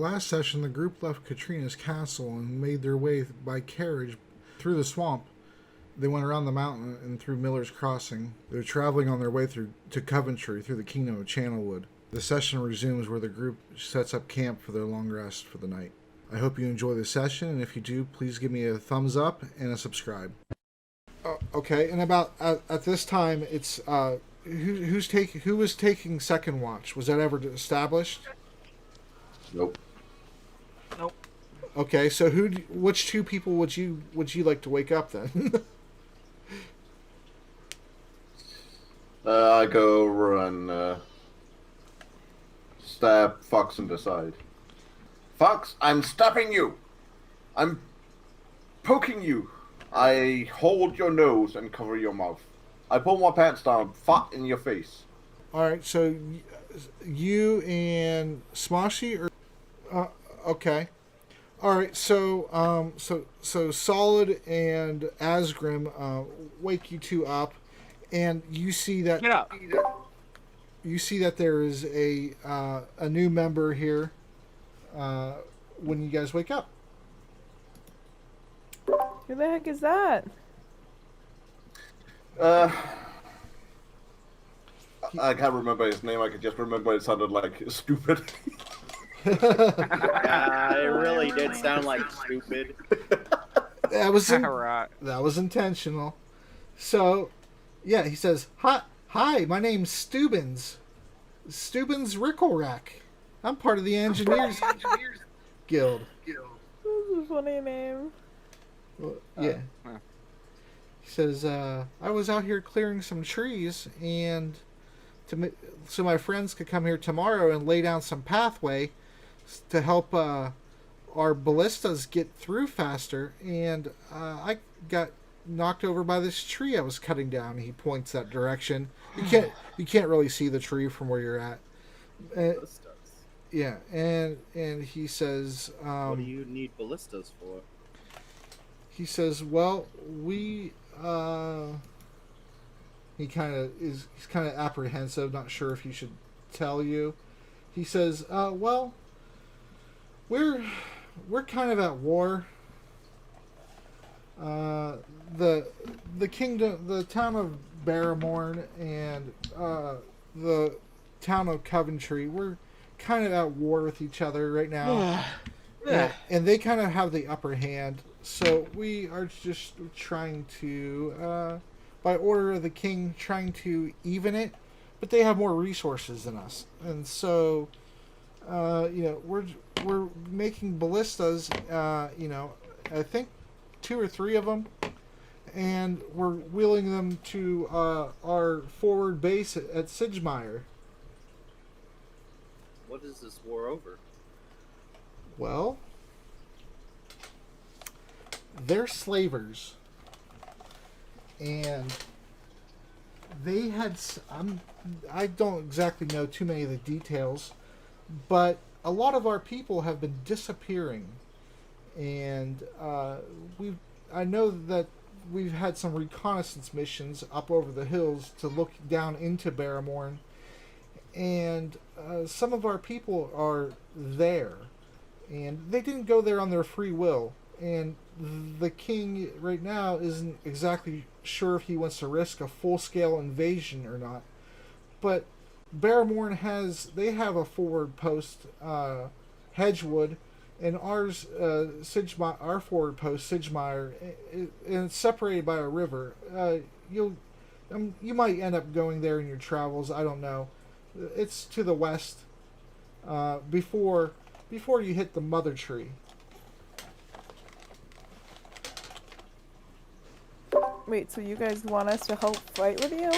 last session, the group left Katrina's castle and made their way by carriage through the swamp. They went around the mountain and through Miller's Crossing. They were traveling on their way to Coventry through the kingdom of Channelwood. The session resumes where the group sets up camp for their long rest for the night. I hope you enjoy the session, and if you do, please give me a thumbs up and a subscribe. Okay, and about at this time, it's who was taking second watch? Was that ever established? Nope. Okay, so which two people would you like to wake up then? I go over and stab Fox in the side. Fox, I'm stopping you. I'm poking you. I hold your nose and cover your mouth. I pull my pants down, fart in your face. All right, so you and Smoshy okay. All right, so Solid and Asgrim wake you two up, and you see that. Get up. You see that there is a new member here. When you guys wake up. Who the heck is that? I can't remember his name. I can just remember it sounded like stupid. It really did sound like stupid. That was Right. That was intentional. So, yeah, he says, "Hi, my name's Stubbinz Wricklerack. I'm part of the Engineers Guild." This is a funny name. Well, yeah. He says, "I was out here clearing some trees, and so my friends could come here tomorrow and lay down some pathway to help our ballistas get through faster. And I got knocked over by this tree I was cutting down." He points that direction. You can't really see the tree from where you're at. Yeah, and he says, what do you need ballistas for? He says, "Well, we he's kind of apprehensive, not sure if he should tell you." He says, "Well, we're kind of at war. The kingdom, the town of Baramorn and the town of Coventry, we're kind of at war with each other right now." And they kind of have the upper hand. So we are just trying to, by order of the king, trying to even it. But they have more resources than us. And so, we're making ballistas, I think 2 or 3 of them. And we're wheeling them to our forward base at Sidgemire. What is this war over? Well, they're slavers, and they had. I don't exactly know too many of the details, but a lot of our people have been disappearing, and I know that we've had some reconnaissance missions up over the hills to look down into Baramorn, and some of our people are there, and they didn't go there on their free will, and the king right now isn't exactly sure if he wants to risk a full-scale invasion or not. But Baramorn have a forward post, Hedgewood, and ours, our forward post, Sidgemire, and it's separated by a river. You might end up going there in your travels. I don't know. It's to the west, before you hit the mother tree. Wait, so you guys want us to help fight with you?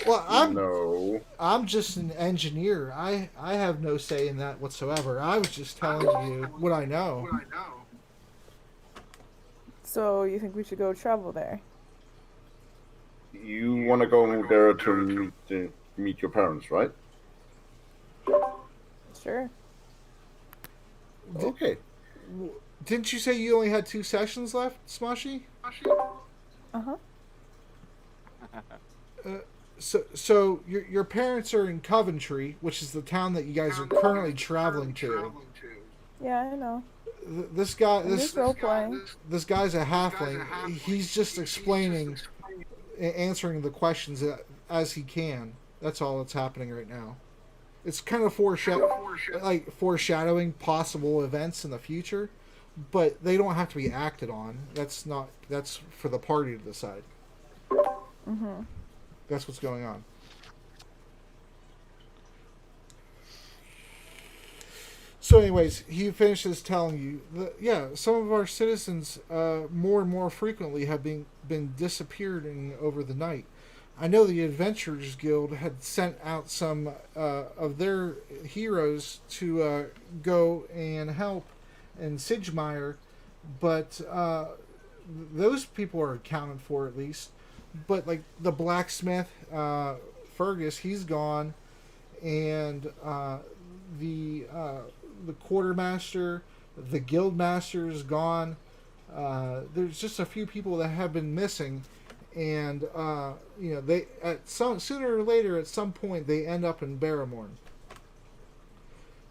Well, No. I'm just an engineer. I have no say in that whatsoever. I was just telling you what I know. So you think we should go travel there? You want to go there to meet your parents, right? Sure. Okay. Didn't you say you only had 2 sessions left, Smoshy? Uh-huh. So your parents are in Coventry, which is the town that you guys are currently traveling to. Yeah, I know. This guy, I'm just role playing. this guy's a halfling. He's just explaining, answering the questions as he can. That's all that's happening right now. It's kind of foreshadowing possible events in the future, but they don't have to be acted on. That's for the party to decide. Mm-hmm. That's what's going on. So, anyways, he finishes telling you that, some of our citizens more and more frequently have been disappearing over the night. I know the Adventurers Guild had sent out some of their heroes to go and help in Sidgemire, but those people are accounted for at least. But like the blacksmith, Fergus, he's gone, and the quartermaster, the guildmaster is gone. There's just a few people that have been missing, and they sooner or later at some point they end up in Baramorn.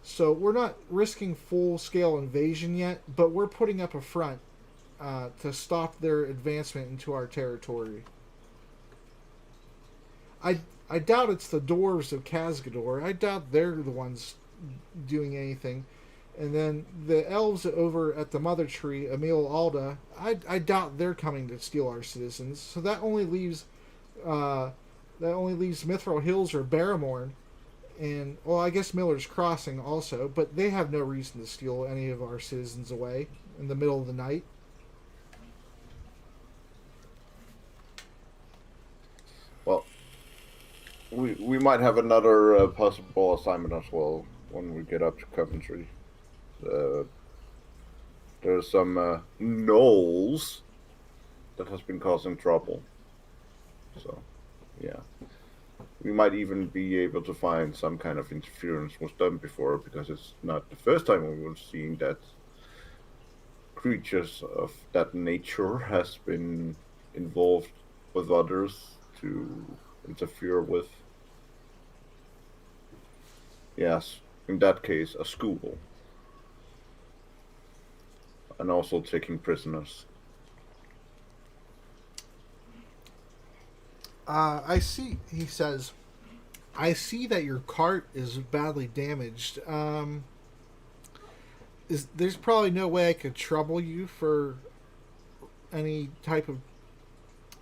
So we're not risking full scale invasion yet, but we're putting up a front to stop their advancement into our territory. I doubt it's the dwarves of Khazgador. I doubt they're the ones doing anything. And then the elves over at the Mother Tree, Emil Alda, I doubt they're coming to steal our citizens. So that only leaves Mithril Hills or Baramorn, and I guess Miller's Crossing also. But they have no reason to steal any of our citizens away in the middle of the night. Well, we might have another possible assignment as well when we get up to Coventry. There's some gnolls that has been causing trouble. So, yeah. We might even be able to find some kind of interference was done before, because it's not the first time we were seeing that creatures of that nature has been involved with others to interfere with. Yes, in that case, a school. And also taking prisoners. I see, he says, I see that your cart is badly damaged. There's probably no way I could trouble you for any type of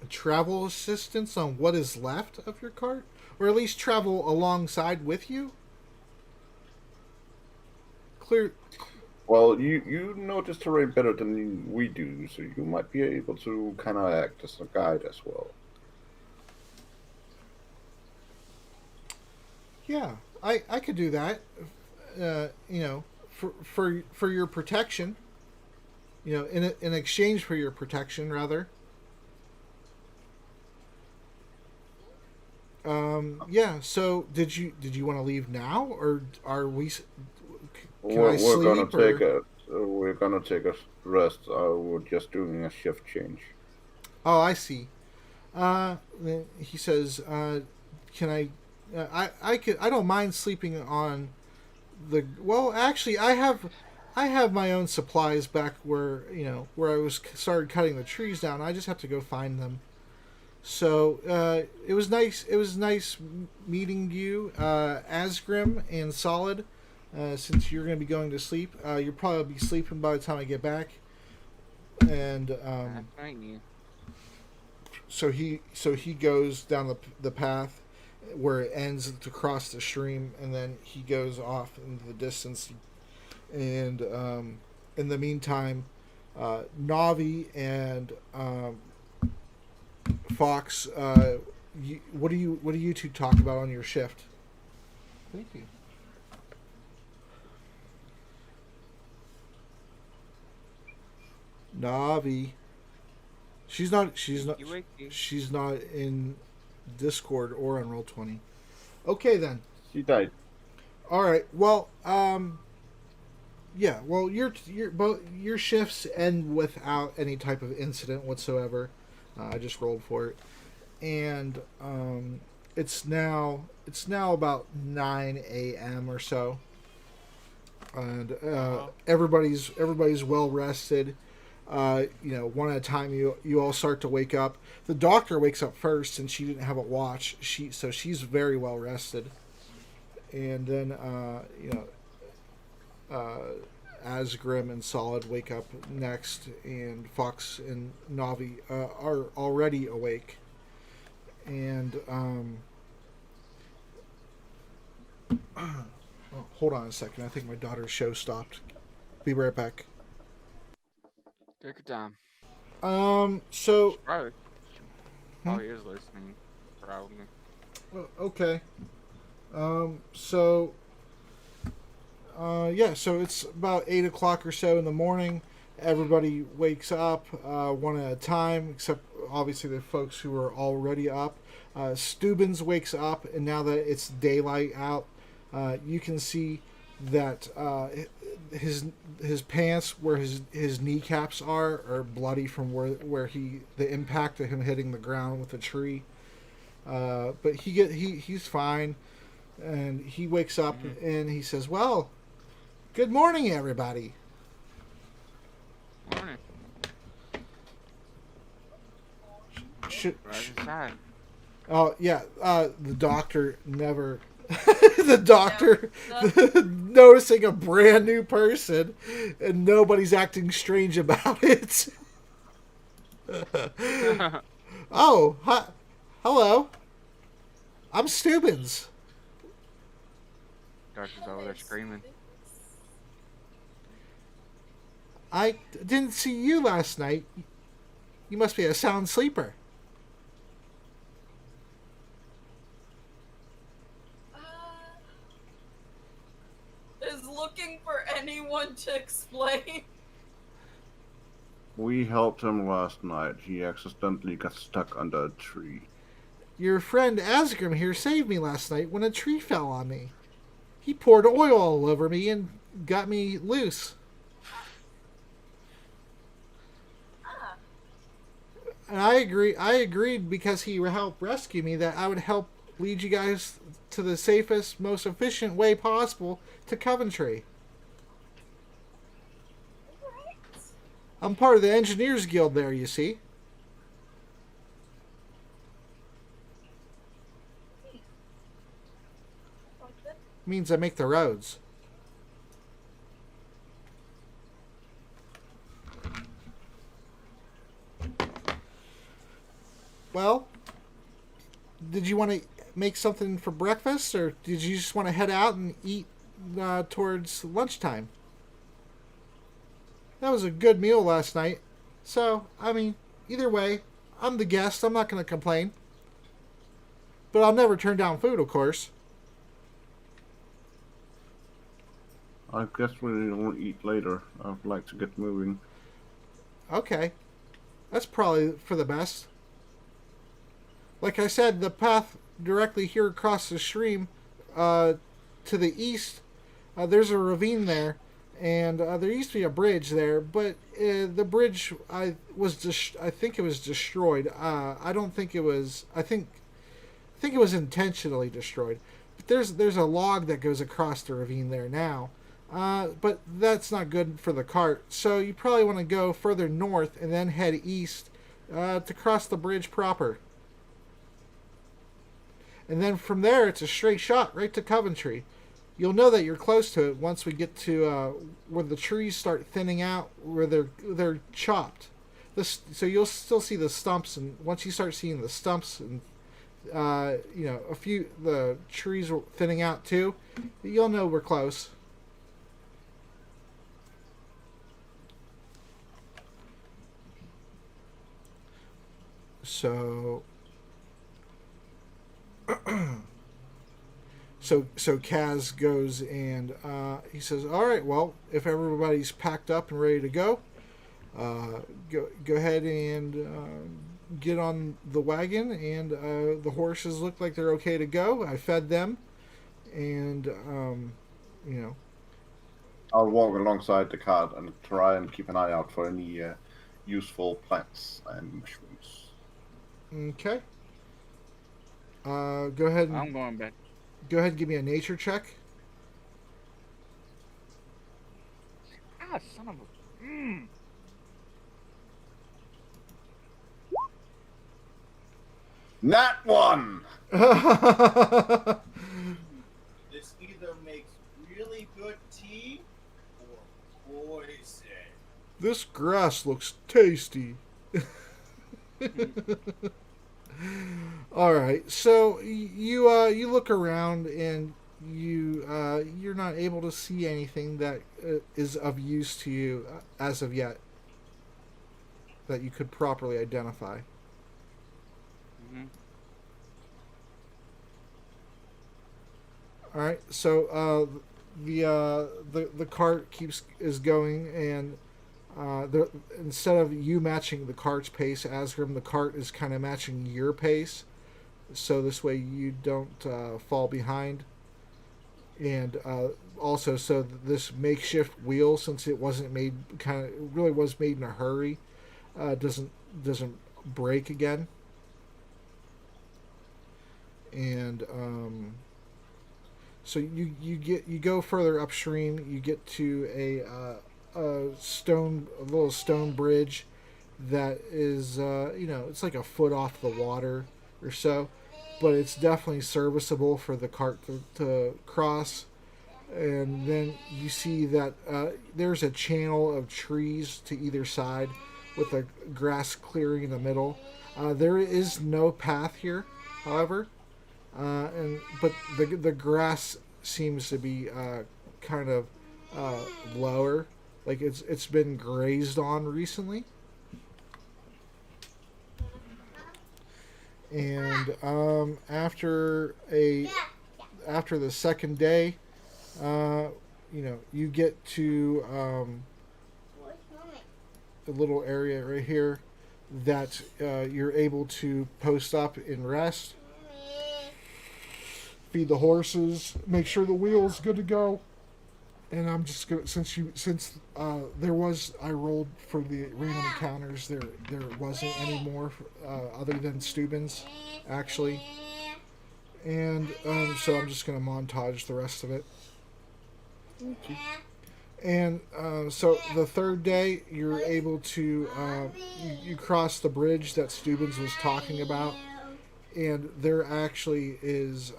travel assistance on what is left of your cart? Or at least travel alongside with you? Clear. Well, you know this terrain better than we do, so you might be able to kind of act as a guide as well. Yeah, I could do that. For your protection. In exchange for your protection, rather. Yeah. So, did you want to leave now, or are we? We're gonna take a rest. We're just doing a shift change. Oh, I see. He says, "Can I? I don't mind sleeping on the. Well, actually, I have my own supplies back where I started cutting the trees down. I just have to go find them. So it was nice. It was nice meeting you, Asgrim and Solid. Since you're going to be going to sleep, you'll probably be sleeping by the time I get back. And so he goes down the path where it ends to cross the stream, and then he goes off into the distance. And in the meantime, Navi and Faux, what do you two talk about on your shift? Thank you. Navi. She's not in Discord or on Roll20. Okay then. She died. All right. Well, yeah. Well, your shifts end without any type of incident whatsoever. I just rolled for it, and it's now about 9 a.m. or so. and everybody's well rested. One at a time, you all start to wake up. The doctor wakes up first, and she didn't have a watch. She's very well rested. And then Asgrim and Solid wake up next, and Fox and Navi are already awake. And hold on a second. I think my daughter's show stopped. Be right back. Take your time. So Probably. Probably is listening. Probably. okay. So it's about 8 o'clock or so in the morning. Everybody wakes up one at a time, except obviously the folks who are already up. Stubbinz wakes up, and now that it's daylight out, you can see that his pants, where his kneecaps are bloody from where the impact of him hitting the ground with a tree. But he's fine, and he wakes up and he says, "Well, good morning, everybody." Morning. Right inside. Oh yeah, the doctor never. The doctor noticing a brand new person, and nobody's acting strange about it. Oh, hi, hello. I'm Stubbinz. Doctor's over there screaming. I didn't see you last night. You must be a sound sleeper. Is looking for anyone to explain. We helped him last night. He accidentally got stuck under a tree. Your friend Asgrim here saved me last night when a tree fell on me. He poured oil all over me and got me loose. And I agreed because he helped rescue me that I would help lead you guys to the safest, most efficient way possible to Coventry. I'm part of the Engineers Guild there, you see. Means I make the roads. Well, did you want to make something for breakfast, or did you just want to head out and eat towards lunchtime? That was a good meal last night. So, I mean, either way, I'm the guest. I'm not going to complain. But I'll never turn down food, of course. I guess we'll eat later. I'd like to get moving. Okay. That's probably for the best. Like I said, the path directly here across the stream to the east, there's a ravine there, and there used to be a bridge there, but the bridge I think it was destroyed. I don't think it was. I think it was intentionally destroyed. But there's a log that goes across the ravine there now. But that's not good for the cart, so you probably want to go further north and then head east to cross the bridge proper. And then from there, it's a straight shot right to Coventry. You'll know that you're close to it once we get to where the trees start thinning out, where they're chopped. So you'll still see the stumps, and once you start seeing the stumps and the trees thinning out too, you'll know we're close. So Kaz goes and he says, "All right, well, if everybody's packed up and ready to go ahead and get on the wagon, and the horses look like they're okay to go. I fed them, and I'll walk alongside the cart and try and keep an eye out for any useful plants and mushrooms. Okay. Go ahead. I'm going back. Go ahead and give me a nature check. son of a. Not one! This either makes really good tea or poison. This grass looks tasty. All right, so you look around and you're not able to see anything that is of use to you as of yet that you could properly identify. Mm-hmm. All right, so the cart is going, and instead of you matching the cart's pace, Asgrim, the cart is kind of matching your pace, so this way you don't fall behind. And also, so this makeshift wheel, since it wasn't made, really was made in a hurry, doesn't break again. And so you go further upstream. You get to a little stone bridge that is it's like a foot off the water or so, but it's definitely serviceable for the cart to cross. And then you see that there's a channel of trees to either side with a grass clearing in the middle. There is no path here, however, but the grass seems to be kind of lower, like it's been grazed on recently. And after the second day, you get to a little area right here that you're able to post up and rest, feed the horses, make sure the wheel's good to go. And I'm just gonna, since I rolled for the random encounters, there wasn't any more other than Stubbinz, actually. And so I'm just gonna montage the rest of it. And so the third day, you're able to you cross the bridge that Stubbinz was talking about, and there actually is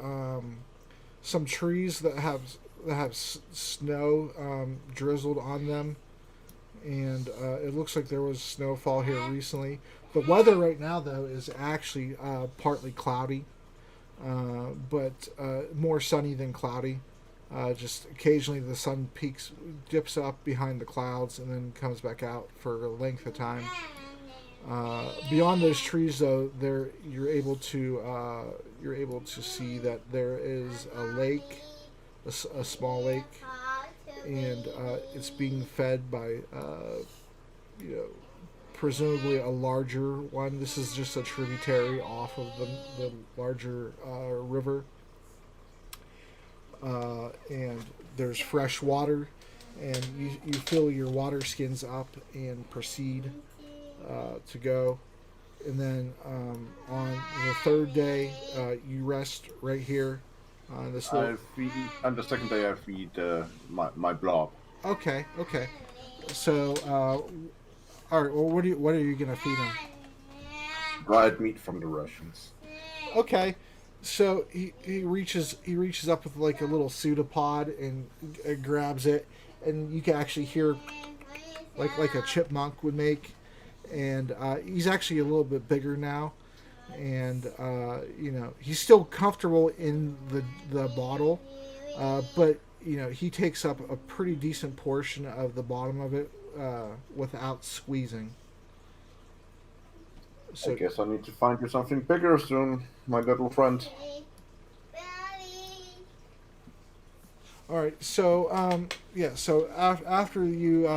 some trees that have snow drizzled on them, and it looks like there was snowfall here recently. The weather right now, though, is actually partly cloudy, but more sunny than cloudy. Just occasionally the sun dips up behind the clouds and then comes back out for a length of time. Beyond those trees, though, you're able to see that there is a lake, a small lake, and it's being fed by presumably a larger one. This is just a tributary off of the larger river. And there's fresh water, and you fill your water skins up and proceed to go. And then on the third day, you rest right here on this little... On the second day, I feed my blob. Okay. So, all right. Well, what are you gonna feed him? Dried meat from the Russians. Okay. So he reaches up with like a little pseudopod and grabs it, and you can actually hear like a chipmunk would make. And he's actually a little bit bigger now, and he's still comfortable in the bottle, but he takes up a pretty decent portion of the bottom of it without squeezing. So, I guess I need to find you something bigger soon, my little friend. all right. So So after you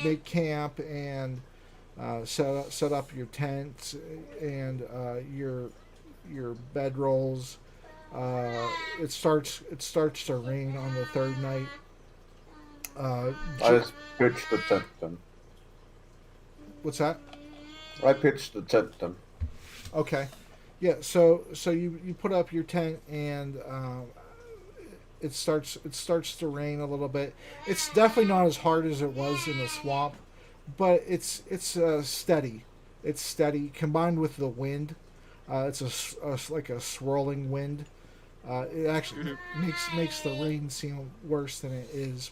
make camp and set up your tent and your bedrolls, it starts to rain on the third night. I just pitched the tent then. What's that? I pitched the tent then. Okay. Yeah, so you put up your tent, and it starts to rain a little bit. It's definitely not as hard as it was in the swamp, but it's steady. It's steady combined with the wind. It's like a swirling wind. It actually makes the rain seem worse than it is.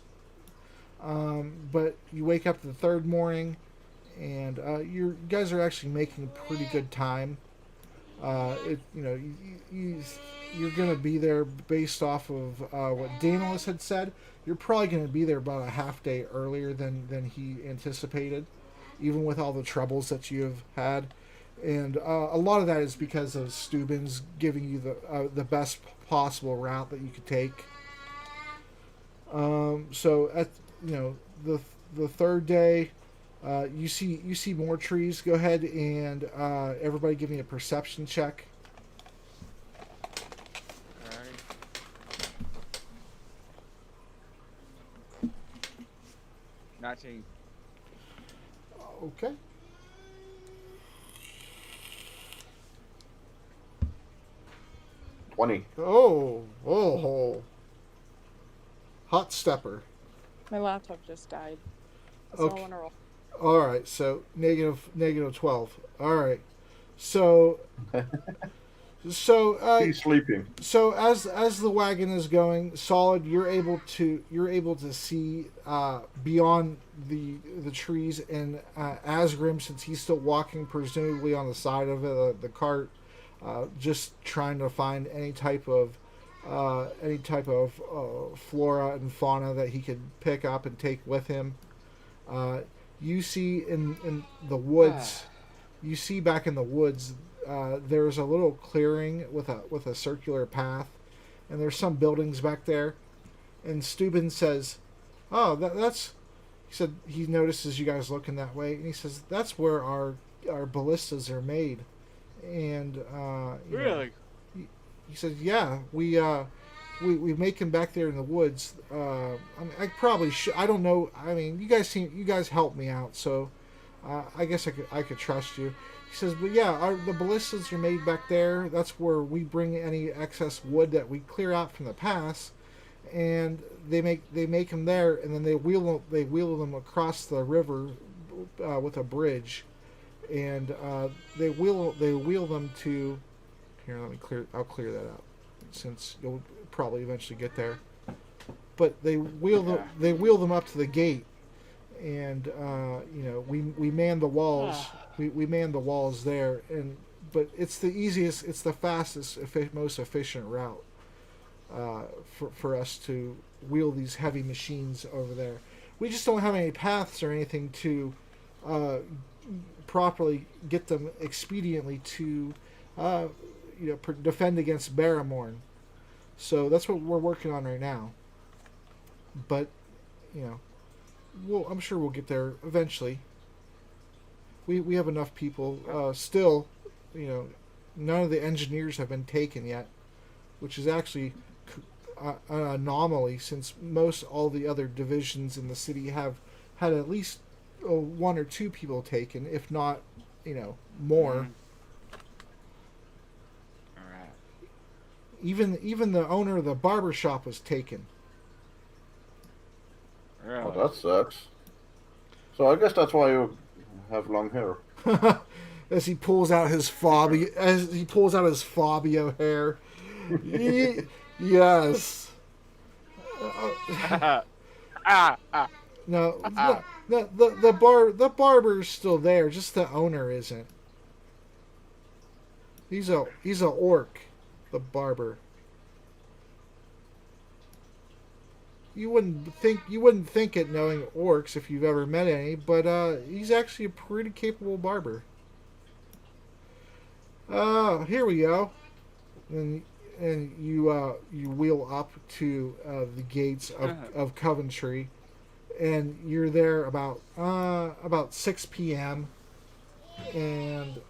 But you wake up the third morning, and you guys are actually making pretty good time. You're going to be there based off of what Daedalus had said. You're probably going to be there about a half day earlier than he anticipated, even with all the troubles that you have had. And a lot of that is because of Stubbinz giving you the best possible route that you could take. So at the third day, you see more trees. Go ahead and everybody give me a perception check. Alright. Nineteen. Okay. Oh. Hot stepper. My laptop just died. It's Okay. all on a roll. All right, so negative 12. All right, so He's sleeping. so as the wagon is going solid, you're able to see beyond the trees, and Asgrim, since he's still walking presumably on the side of the cart, just trying to find any type of flora and fauna that he could pick up and take with him. You see in the woods, back in the woods, there's a little clearing with a circular path, and there's some buildings back there. And Stubbinz says, "Oh, that's." He said he notices you guys looking that way, and he says that's where our ballistas are made. And Really? he said, "Yeah, we make them back there in the woods. I probably should. I don't know. I mean, you guys helped me out, so I guess I could trust you." He says, "But yeah, the ballistas are made back there. That's where we bring any excess wood that we clear out from the pass, and they make them there, and then they wheel them across the river with a bridge, and they wheel them to." Here, I'll clear that out, since you'll probably eventually get there. But they wheel them up to the gate, and we man the walls. We man the walls there, but it's the easiest, it's the fastest, most efficient route for us to wheel these heavy machines over there. We just don't have any paths or anything to properly get them expediently to defend against Baramorn. So that's what we're working on right now. But I'm sure we'll get there eventually. We have enough people. Still, none of the engineers have been taken yet, which is actually an anomaly, since all the other divisions in the city have had at least one or two people taken, if not, more. Mm-hmm. Even the owner of the barber shop was taken. Really? Oh, that sucks. So I guess that's why you have long hair. As he pulls out his Fabio hair. Yes. No, the barber's still there. Just the owner isn't. He's a orc. The barber. You wouldn't think it, knowing orcs, if you've ever met any, but he's actually a pretty capable barber. Here we go. And you wheel up to the gates of Coventry, and you're there about 6 p.m. and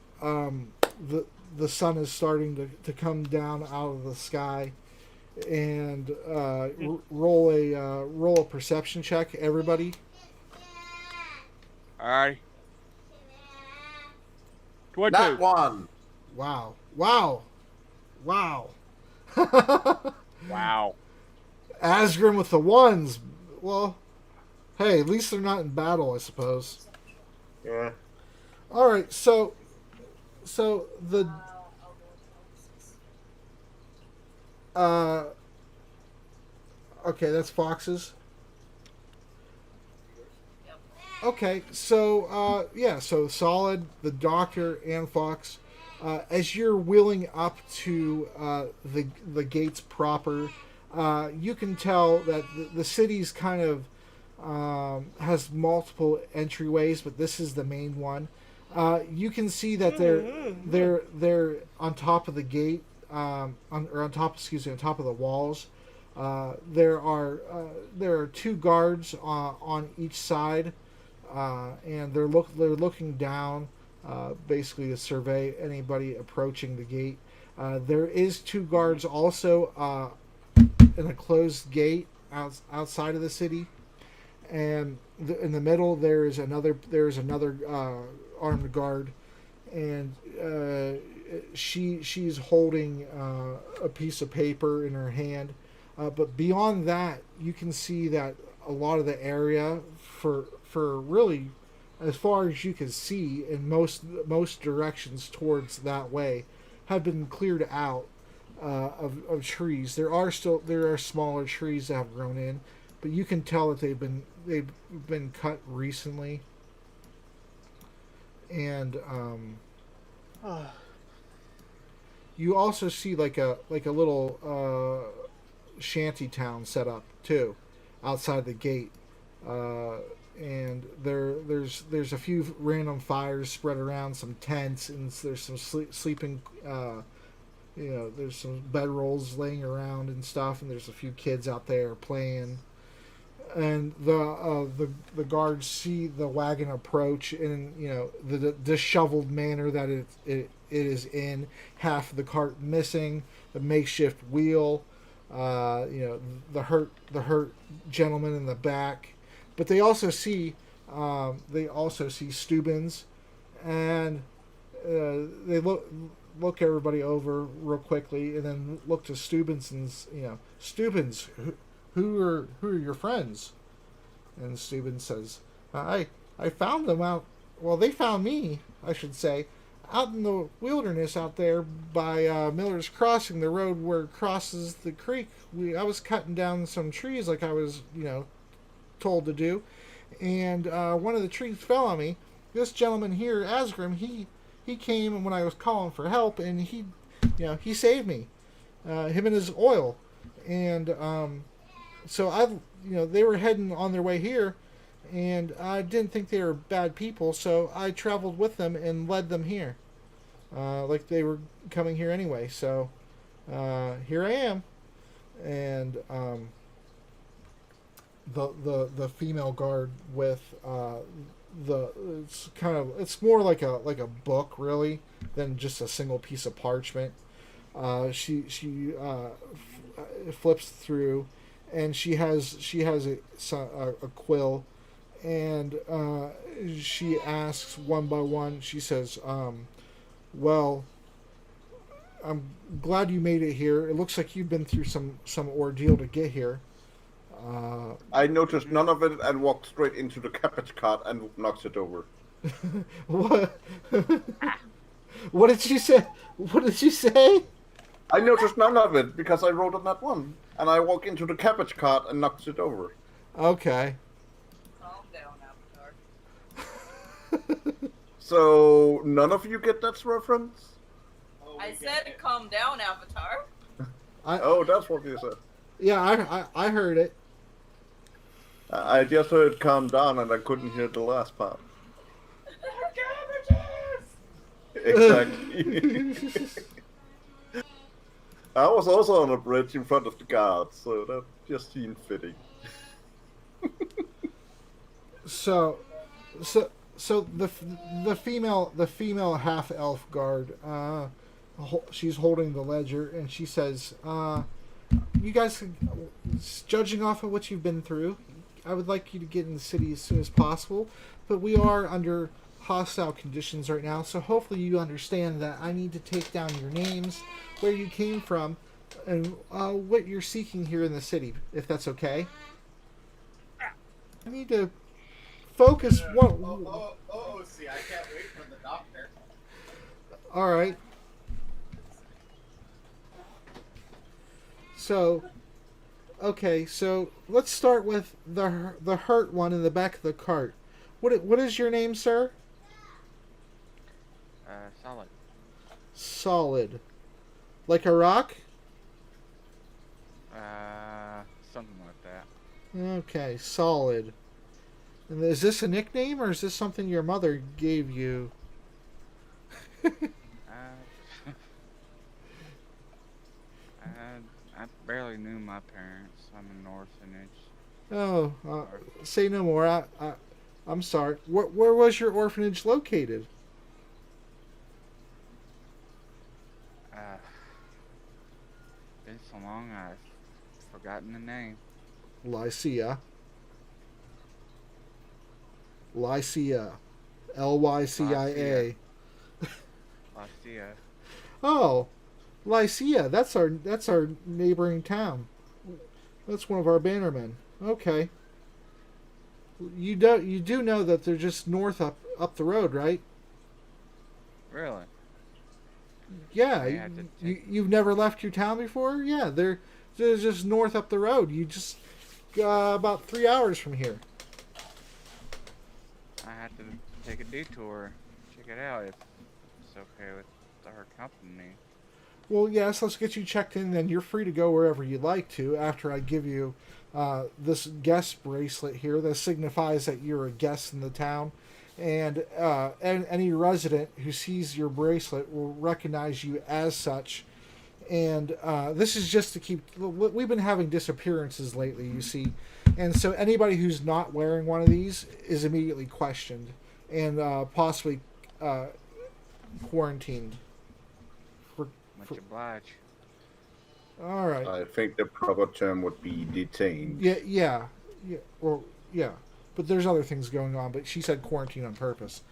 the sun is starting to come down out of the sky. And roll a perception check, everybody. Alright. 22. That one. Wow. Wow. Asgrim with the ones. Well, hey, at least they're not in battle, I suppose. Yeah. All right, so the okay, that's Fox's. Okay, so yeah, so Solid, the Doctor, and Fox. As you're wheeling up to the gates proper, you can tell that the city's kind of has multiple entryways, but this is the main one. You can see that they're on top of the gate, on top of the walls. There are two guards on each side, and they're looking down, basically to survey anybody approaching the gate. There is two guards also in a closed gate outside of the city, and in the middle there's another armed guard, and she's holding a piece of paper in her hand. But beyond that, you can see that a lot of the area for really, as far as you can see in most directions towards that way, have been cleared out of trees. There are smaller trees that have grown in, but you can tell that they've been cut recently. And you also see like a little shanty town set up too outside the gate, and there's a few random fires spread around, some tents, and there's some sleeping there's some bedrolls laying around and stuff, and there's a few kids out there playing. And the guards see the wagon approach in the disheveled manner that it is in, half the cart missing, the makeshift wheel, the hurt gentleman in the back. But they also see Stubbinz, and they look everybody over real quickly, and then look to Stubbinz and Stubbinz, who are your friends? And Stubbinz says, I found them out. Well, they found me, I should say, out in the wilderness out there by Miller's Crossing, the road where it crosses the creek. I was cutting down some trees like I was, told to do, and one of the trees fell on me. This gentleman here, Asgrim, he came when I was calling for help, and he saved me, him and his oil, and so they were heading on their way here, and I didn't think they were bad people, so I traveled with them and led them here, like they were coming here anyway. So here I am, and the female guard with it's more like a book really than just a single piece of parchment. She flips through, and she has a quill, and she asks one by one. She says, well, I'm glad you made it here. It looks like you've been through some ordeal to get here. I noticed none of it and walked straight into the cabbage cart and knocked it over. What? What did you say? What did you say? I noticed none of it because I rode on that one, and I walked into the cabbage cart and knocked it over. Okay. Calm down, Avatar. So none of you get that reference? Oh, I we get said it. calm down, Avatar. Oh, that's what you said. Yeah, I heard it. I just heard calm down and I couldn't hear the last part. Exactly. I was also on a bridge in front of the guards, so that just seemed fitting. So the female half elf guard, she's holding the ledger, and she says, you guys, judging off of what you've been through, I would like you to get in the city as soon as possible, but we are under hostile conditions right now, so hopefully you understand that I need to take down your names, where you came from, and what you're seeking here in the city, if that's okay. I need to focus. What? See, I can't wait for the doctor. All right. So, okay. So let's start with the hurt one in the back of the cart. What is your name, sir? Solid. Solid. Like a rock? Something like that. Okay, solid. And is this a nickname or is this something your mother gave you? I barely knew my parents. I'm an orphanage. Oh, say no more. I'm sorry. Where was your orphanage located? Been so long I've forgotten the name. Lycia. Lycia. Lycia. Lycia. Oh, Lycia. That's our neighboring town. That's one of our bannermen. Okay. You do know that they're just north up the road, right? Really? Yeah. You've never left your town before? Yeah, they're just north up the road. You just about 3 hours from here. I had to take a detour, check it out if it's okay with our company. Well, yes, let's get you checked in, and you're free to go wherever you'd like to after I give you this guest bracelet here that signifies that you're a guest in the town. And any resident who sees your bracelet will recognize you as such. And this is just to keep... We've been having disappearances lately, you see. And so anybody who's not wearing one of these is immediately questioned and possibly quarantined. Much obliged. All right. I think the proper term would be detained. Yeah. Well, yeah. But there's other things going on. But she said quarantine on purpose.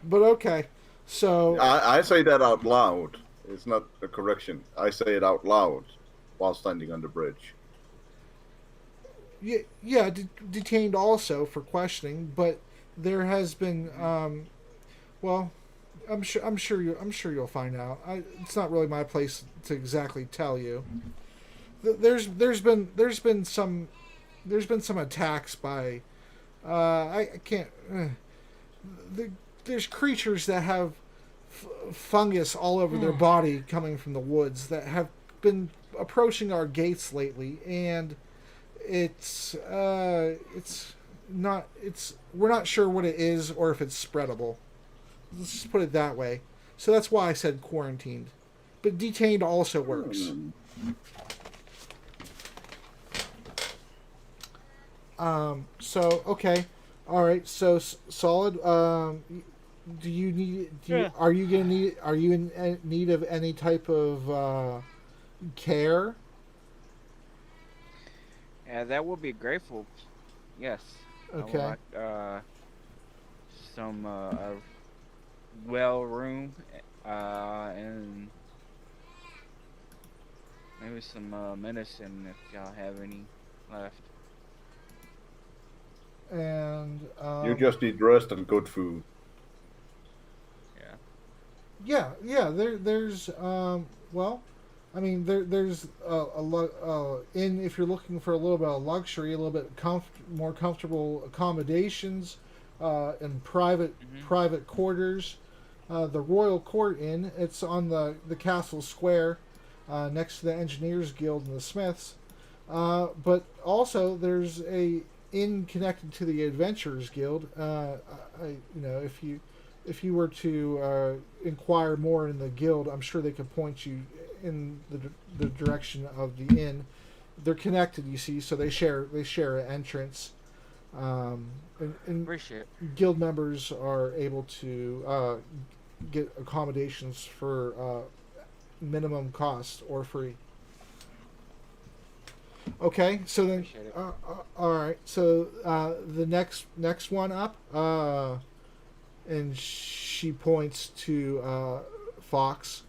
But okay. So I say that out loud. It's not a correction. I say it out loud while standing on the bridge. yeah, detained also for questioning. But there has been, well, I'm sure you'll find out. It's not really my place to exactly tell you. There's been some attacks by I can't. There's creatures that have fungus all over their body coming from the woods that have been approaching our gates lately, and we're not sure what it is or if it's spreadable. Let's just put it that way. So that's why I said quarantined. But detained also works. So okay, all right. So solid. Are you in need of any type of care? Yeah, that would be grateful. Yes. Okay. I would like some well room and maybe some medicine if y'all have any left. And You just need rest and good food. Yeah. yeah. There's well, I mean there's a lot in if you're looking for a little bit of luxury, a little bit more comfortable accommodations, and private quarters. The Royal Court Inn. It's on the castle square, next to the Engineers Guild and the Smiths. But also there's a inn connected to the Adventurers Guild. If you were to inquire more in the guild, I'm sure they could point you in the direction of the inn. They're connected, you see, so they share an entrance. And Appreciate it. guild members are able to get accommodations for minimum cost or free. Okay, so then, Appreciate it. all right. So the next one up, and she points to Faux.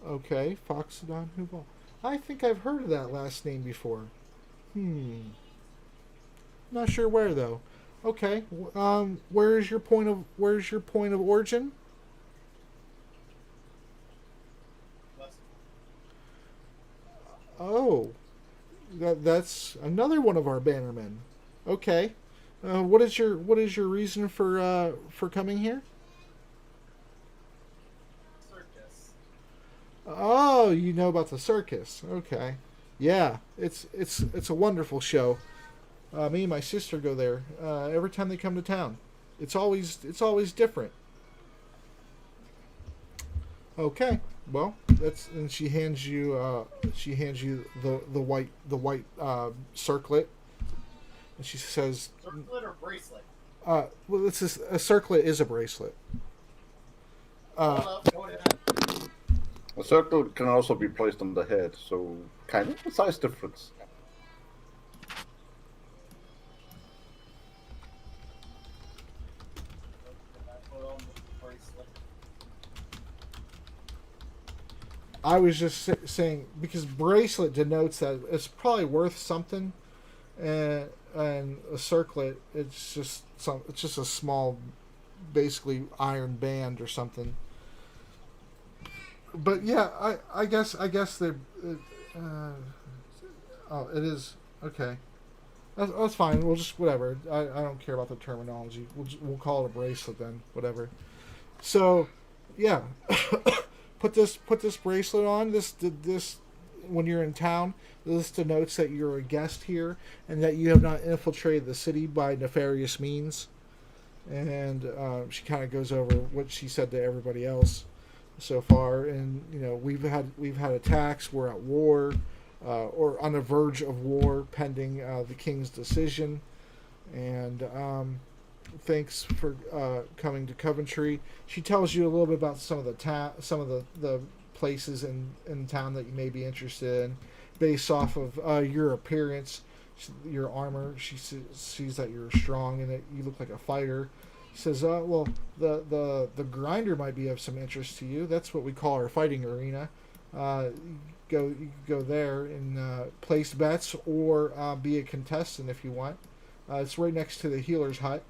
Okay, Fauxodon Hubal. I think I've heard of that last name before. Not sure where though. Okay. Where's your point of origin? West. Oh, that's another one of our bannermen. Okay. What is your reason for coming here? Circus. Oh, you know about the circus. Okay. Yeah, it's a wonderful show. Me and my sister go there every time they come to town. It's always different. Okay. Well, and she hands you the white circlet, and she says, Circlet or bracelet? well, a circlet is a bracelet. Hold up, go ahead. A circle can also be placed on the head, so kind of a size difference. Put on the bracelet. I was just saying because bracelet denotes that it's probably worth something, and a circlet it's just a small, basically iron band or something. But yeah, I guess they. Oh, it is okay. That's fine. We'll just whatever. I don't care about the terminology. We'll call it a bracelet then. Whatever. So, yeah. Put this bracelet on. This when you're in town. This denotes that you're a guest here and that you have not infiltrated the city by nefarious means. And she kind of goes over what she said to everybody else so far. And we've had attacks. We're at war, or on the verge of war, pending the king's decision. And thanks for coming to Coventry. She tells you a little bit about some of the places in town that you may be interested in, based off of your appearance, your armor. She sees that you're strong and that you look like a fighter. She says, well, the grinder might be of some interest to you. That's what we call our fighting arena. You go there and place bets or be a contestant if you want. It's right next to the healer's hut.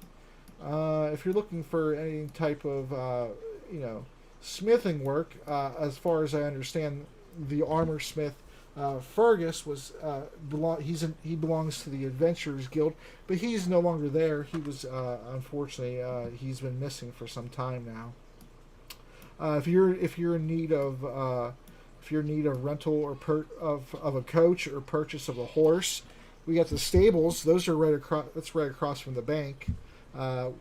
If you're looking for any type of smithing work, as far as I understand, the armor smith Fergus was he belongs to the Adventurers Guild, but he's no longer there. He was unfortunately he's been missing for some time now. If you're in need of rental or of a coach or purchase of a horse, we got the stables. Those are right across. That's right across from the bank,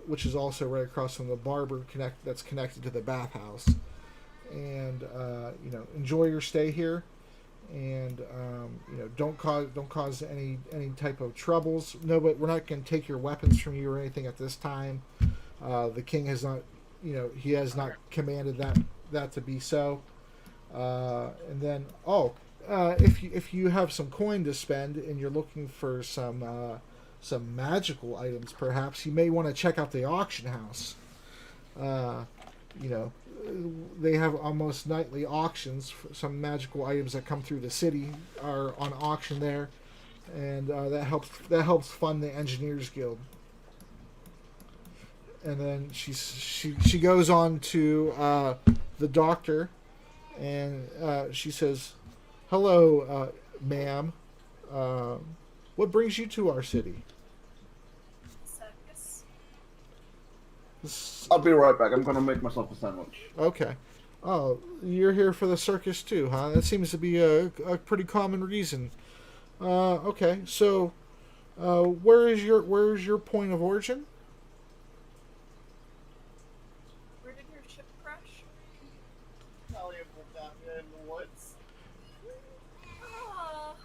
which is also right across from the barber that's connected to the bathhouse. And enjoy your stay here, and don't cause any type of troubles. No, but we're not going to take your weapons from you or anything at this time. The king has not, he has not commanded that to be so. And then if you have some coin to spend and you're looking for some magical items, perhaps you may want to check out the auction house. They have almost nightly auctions. Some magical items that come through the city are on auction there, and that helps fund the Engineers Guild. And then she goes on to the doctor, and she says, "Hello, ma'am. What brings you to our city?" Circus. I'll be right back. I'm gonna make myself a sandwich. Okay. Oh, you're here for the circus too, huh? That seems to be a pretty common reason. Okay, so where is your point of origin? Where did your ship crash? Tell you about that in the woods. Ah.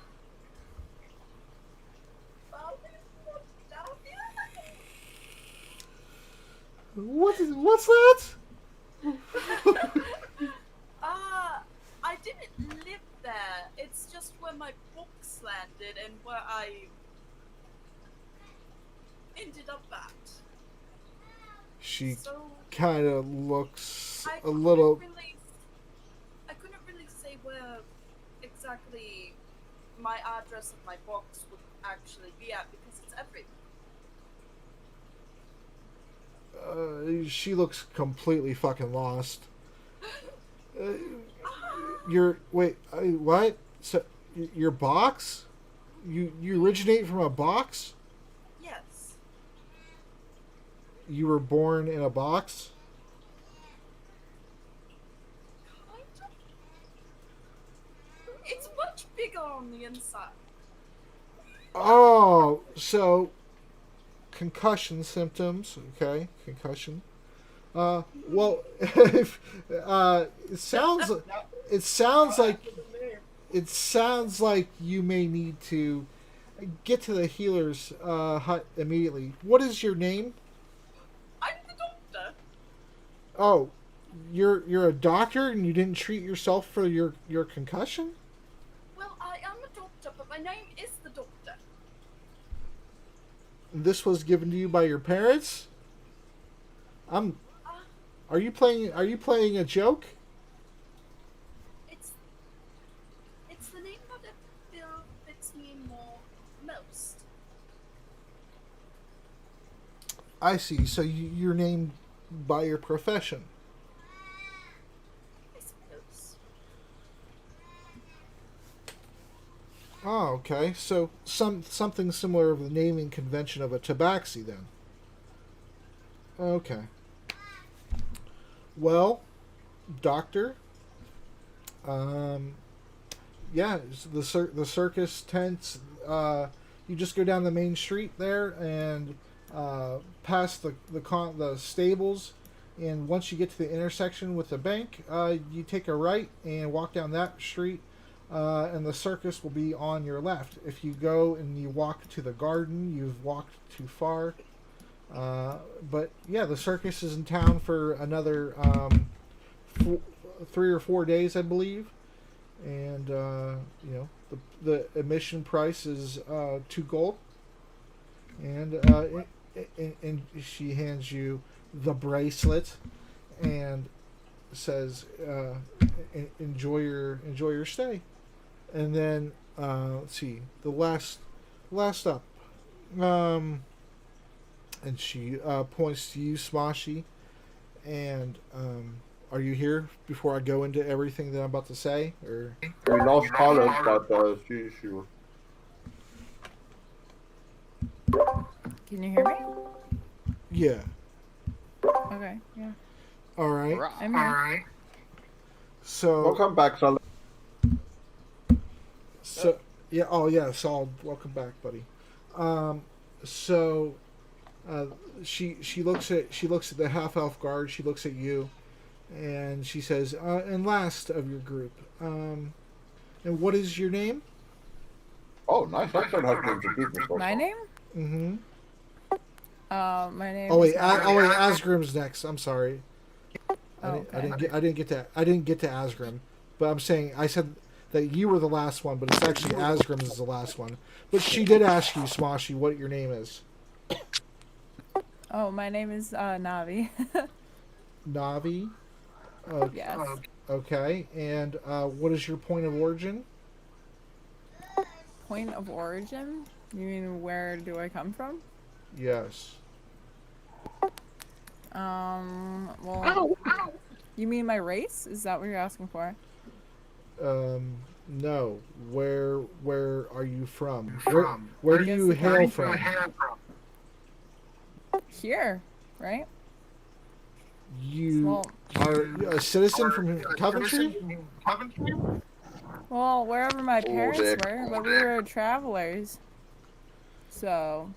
What's that? I didn't live there. It's just where my books landed and where I ended up at. She So kind of looks I a little. I couldn't really say exactly my address and my box would actually be at because it's everywhere. She looks completely fucking lost. What? So, your box? You originate from a box? Yes. You were born in a box? Kind of. It's much bigger on the inside. Oh, so concussion symptoms. Okay, concussion. Well, it sounds like you may need to get to the healer's hut immediately. What is your name? I'm the doctor. Oh, you're a doctor and you didn't treat yourself for your concussion? Well, I am a doctor, but my name is the doctor. This was given to you by your parents? Are you playing a joke? It's the name that it fits me more most. I see. So you're named by your profession. I suppose. Oh, okay. So something similar of the naming convention of a tabaxi then. Okay. Well, doctor. Yeah, the circus tents. You just go down the main street there and past the stables, and once you get to the intersection with the bank, you take a right and walk down that street, and the circus will be on your left. If you go and you walk to the garden, you've walked too far. But yeah, the circus is in town for another 3 or 4 days, I believe, and the admission price is 2 gold, and she hands you the bracelet and says, "Enjoy your stay," and then let's see, the last up. And she points to you, Smoshy, and are you here before I go into everything that I'm about to say? Or We lost Carlos, but she was. Can you hear me? yeah, Okay, yeah. all right. I'm here. So Welcome back, son. So yeah, oh yeah, Saul, welcome back, buddy. So she looks at the half elf guard. She looks at you, and she says, "And last of your group, and what is your name?" Oh, nice. I don't have to introduce myself. My name? Mm-hmm. My name. Oh wait, is Asgrim's next. I'm sorry. I didn't get to Asgrim, but I said that you were the last one, but it's actually Asgrim is the last one. But she did ask you, Smoshy, what your name is. Oh, my name is Navi. Navi. Okay. Yes. Okay, and what is your point of origin? Point of origin? You mean where do I come from? Yes. Well, you mean my race? Is that what you're asking for? No. Where are you from? Where do you hail from? Here, right? You Well, are a citizen from Coventry? well, wherever my parents Dick. were, but we were travelers. So,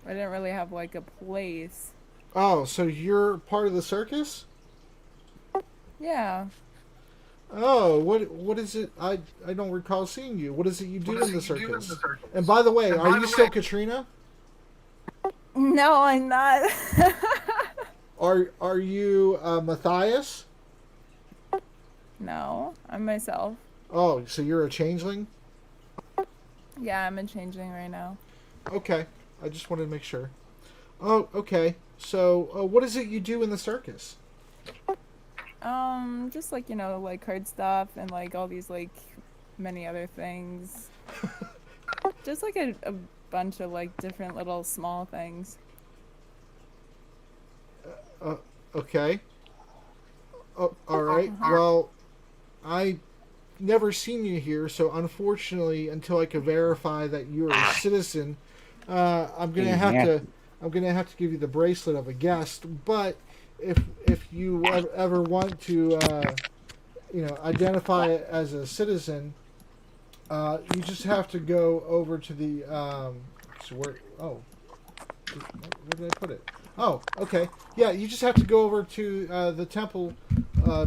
I didn't really have like a place. Oh, so you're part of the circus? Yeah. Oh, what is it? I don't recall seeing you. What is it you do in the circus? And by the way, are you still Katrina? No, I'm not. Are you Matthias? No, I'm myself. Oh, so you're a changeling? Yeah, I'm a changeling right now. Okay, I just wanted to make sure. Oh, okay. So, what is it you do in the circus? Just like, like card stuff and like all these like many other things. Just like a bunch of like different little small things. Okay. Oh, all right. Well, I never seen you here, so unfortunately, until I can verify that you're a citizen, I'm gonna have to give you the bracelet of a guest. But if you ever want to, identify as a citizen, you just have to go over to the where did I put it? Oh, okay. Yeah, you just have to go over to the temple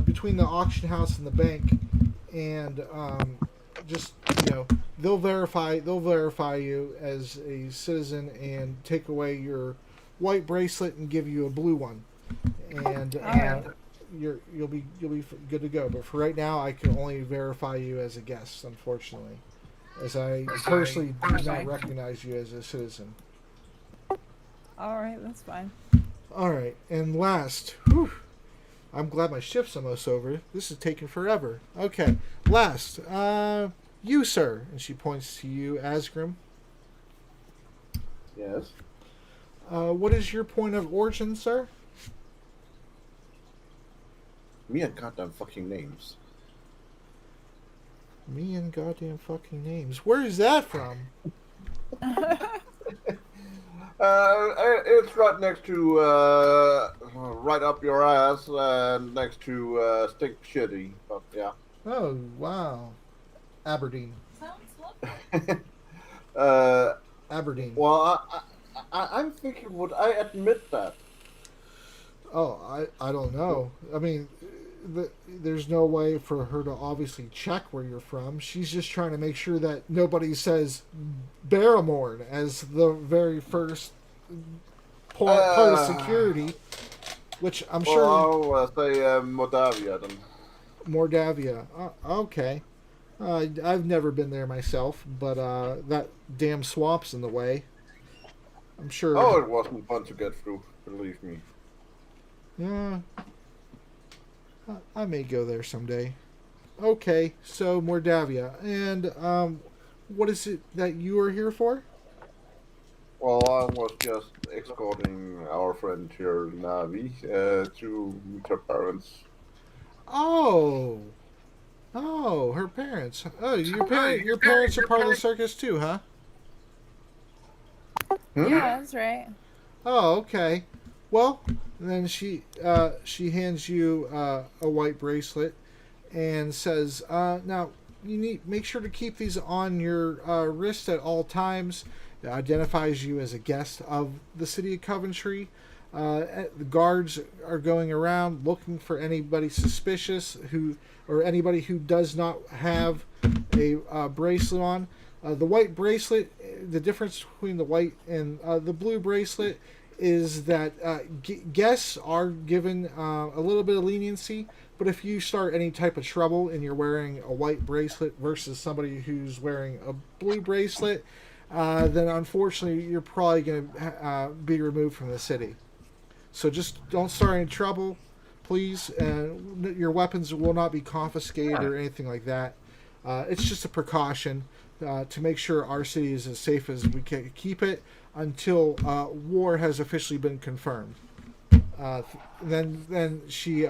between the auction house and the bank, and they'll verify you as a citizen and take away your white bracelet and give you a blue one, and you'll be good to go. But for right now, I can only verify you as a guest, unfortunately, as I personally do not recognize you as a citizen. All right, that's fine. All right, and last, I'm glad my shift's almost over. This is taking forever. Okay, last, you, sir, and she points to you, Asgrim. Yes. What is your point of origin, sir? Me and goddamn fucking names. Me and goddamn fucking names. Where is that from? It's right next to, right up your ass, next to, Stink Shitty, but yeah. Oh, wow. Aberdeen. Sounds lovely. Aberdeen. Well, I'm thinking, would I admit that? Oh, I don't know. I mean, there's no way for her to obviously check where you're from. She's just trying to make sure that nobody says Baramorn as the very first part of security, which I'm sure... I'll say Moldavia then. Mordavia. Okay. I've never been there myself, but that damn swamp's in the way. I'm sure... Oh, it wasn't fun to get through, believe me. Yeah. I may go there someday. Okay, so Mordavia. And what is it that you are here for? Well, I was just escorting our friend here, Navi, to meet her parents. Oh, her parents. Oh, your parents are part of the circus too, huh? Yeah, that's right. Oh, okay. Well, then she hands you a white bracelet and says, "Now you make sure to keep these on your wrist at all times. It identifies you as a guest of the city of Coventry. The guards are going around looking for anybody suspicious or anybody who does not have a bracelet on. The white bracelet, the difference between the white and the blue bracelet is that guests are given a little bit of leniency, but if you start any type of trouble and you're wearing a white bracelet versus somebody who's wearing a blue bracelet, then unfortunately you're probably going to be removed from the city. So just don't start any trouble, please. Your weapons will not be confiscated or anything like that. It's just a precaution to make sure our city is as safe as we can keep it until war has officially been confirmed. Then she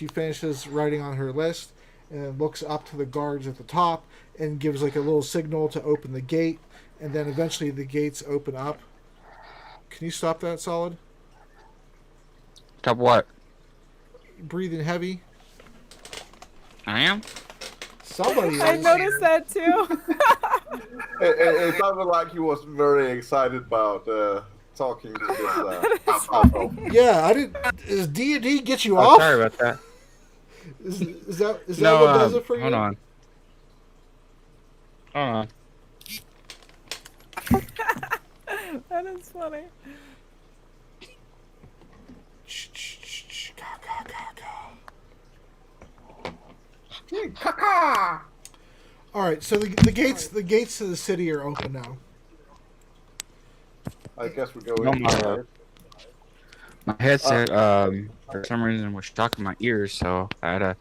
finishes writing on her list and looks up to the guards at the top and gives like a little signal to open the gate, and then eventually the gates open up. Can you stop that, Solid? Stop what? Breathing heavy. I am? Somebody I is. noticed that too. It sounded like he was very excited about talking to this couple. Yeah, I didn't. Does D&D get you Oh, off? sorry about that. Is that No, what does it for you? hold on. Hold on. That is funny. All right, so the gates to the city are open now. I guess we go No, in. my headset, for some reason was stuck in my ears, so I had to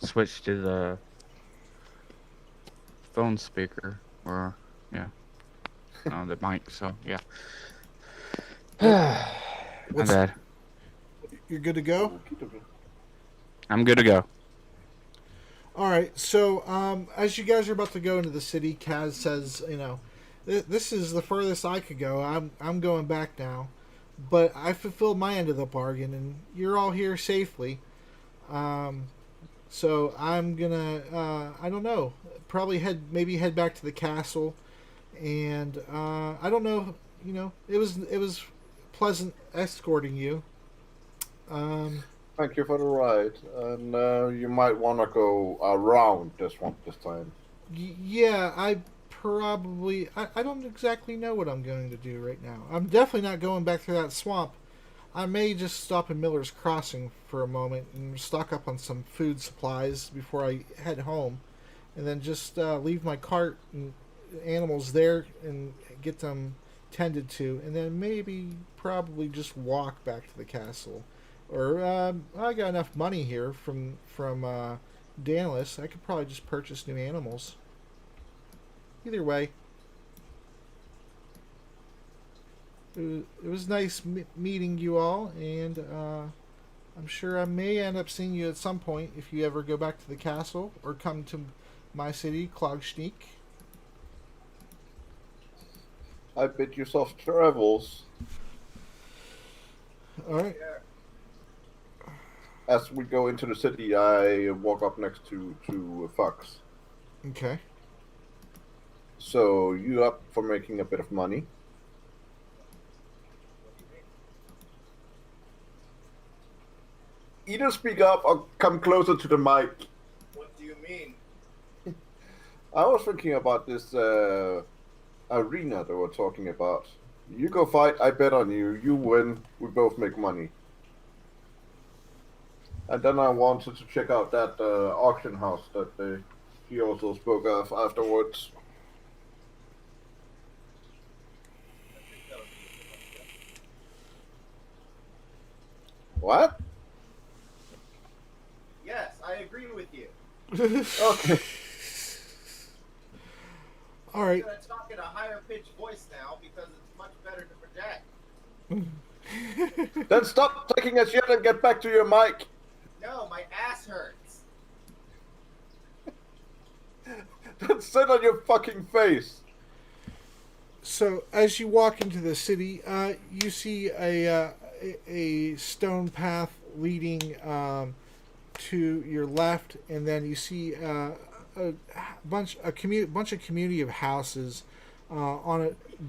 switch to the phone speaker, or yeah, the mic. So yeah. My What's- bad. You're good to go? I'm good to go. All right. So, as you guys are about to go into the city, Kaz says, this is the furthest I could go. I'm going back now, but I fulfilled my end of the bargain, and you're all here safely. So I'm gonna, I don't know, probably head back to the castle, and I don't know. It was pleasant escorting you. Thank you for the ride, and you might want to go around this time. Yeah, I don't exactly know what I'm going to do right now. I'm definitely not going back through that swamp. I may just stop in Miller's Crossing for a moment and stock up on some food supplies before I head home, and then just leave my cart and animals there and get them tended to, and then probably just walk back to the castle. Or I got enough money here from Danilus. I could probably just purchase new animals. Either way, it was nice meeting you all, and I'm sure I may end up seeing you at some point if you ever go back to the castle or come to my city, Klogschneek. I bid you soft travels. All right. As we go into the city, I walk up next to Fox. Okay. So, you up for making a bit of money? Either speak up or come closer to the mic. What do you mean? I was thinking about this arena that we're talking about. You go fight, I bet on you. You win, we both make money. And then I wanted to check out that auction house that he also spoke of afterwards. What? Yes, I agree with you. Okay. All I'm right. gonna talk in a higher pitched voice now because it's much better to project. Then stop taking a shit and get back to your mic. No, my ass hurts. Then sit on your fucking face. So as you walk into the city, you see a stone path leading to your left, and then you see a bunch of community of houses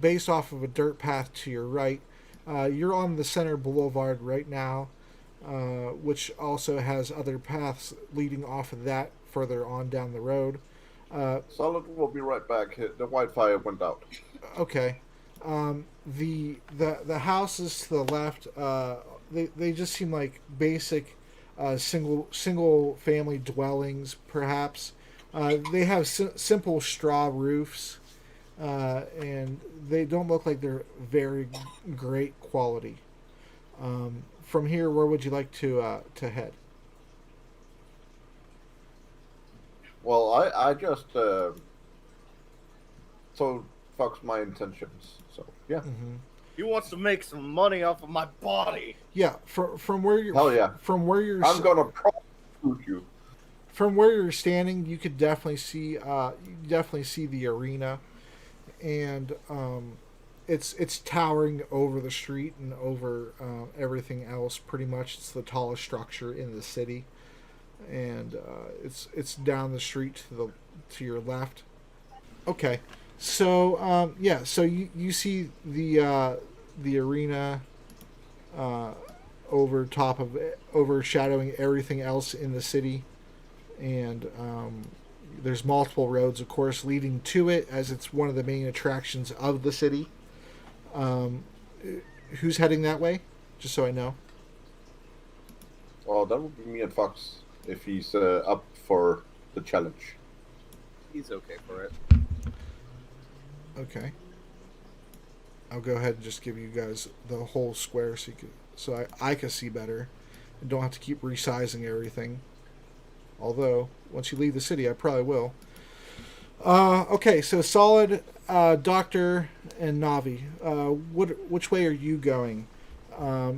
based off of a dirt path to your right. You're on the center boulevard right now, which also has other paths leading off of that further on down the road. Solid will be right back. The Wi-Fi went out. Okay. The houses to the left, they just seem like basic single family dwellings, perhaps. They have simple straw roofs, and they don't look like they're very great quality. From here, where would you like to head? Well, I just told Fox my intentions. So yeah. Mm-hmm. He wants to make some money off of my body. Yeah, from where you're. Hell yeah. From where you're. I'm gonna prosecute you. From where you're standing, you could definitely see the arena, and it's towering over the street and over everything else. Pretty much, it's the tallest structure in the city, and it's down the street to your left. Okay, so so you see the arena overshadowing everything else in the city. And there's multiple roads, of course, leading to it, as it's one of the main attractions of the city. Who's heading that way? Just so I know. Well, that would be me and Fox if he's up for the challenge. He's okay for it. Okay. I'll go ahead and just give you guys the whole square so I can see better and don't have to keep resizing everything. Although, once you leave the city, I probably will. Okay, so Solid, Doctor, and Navi. Which way are you going?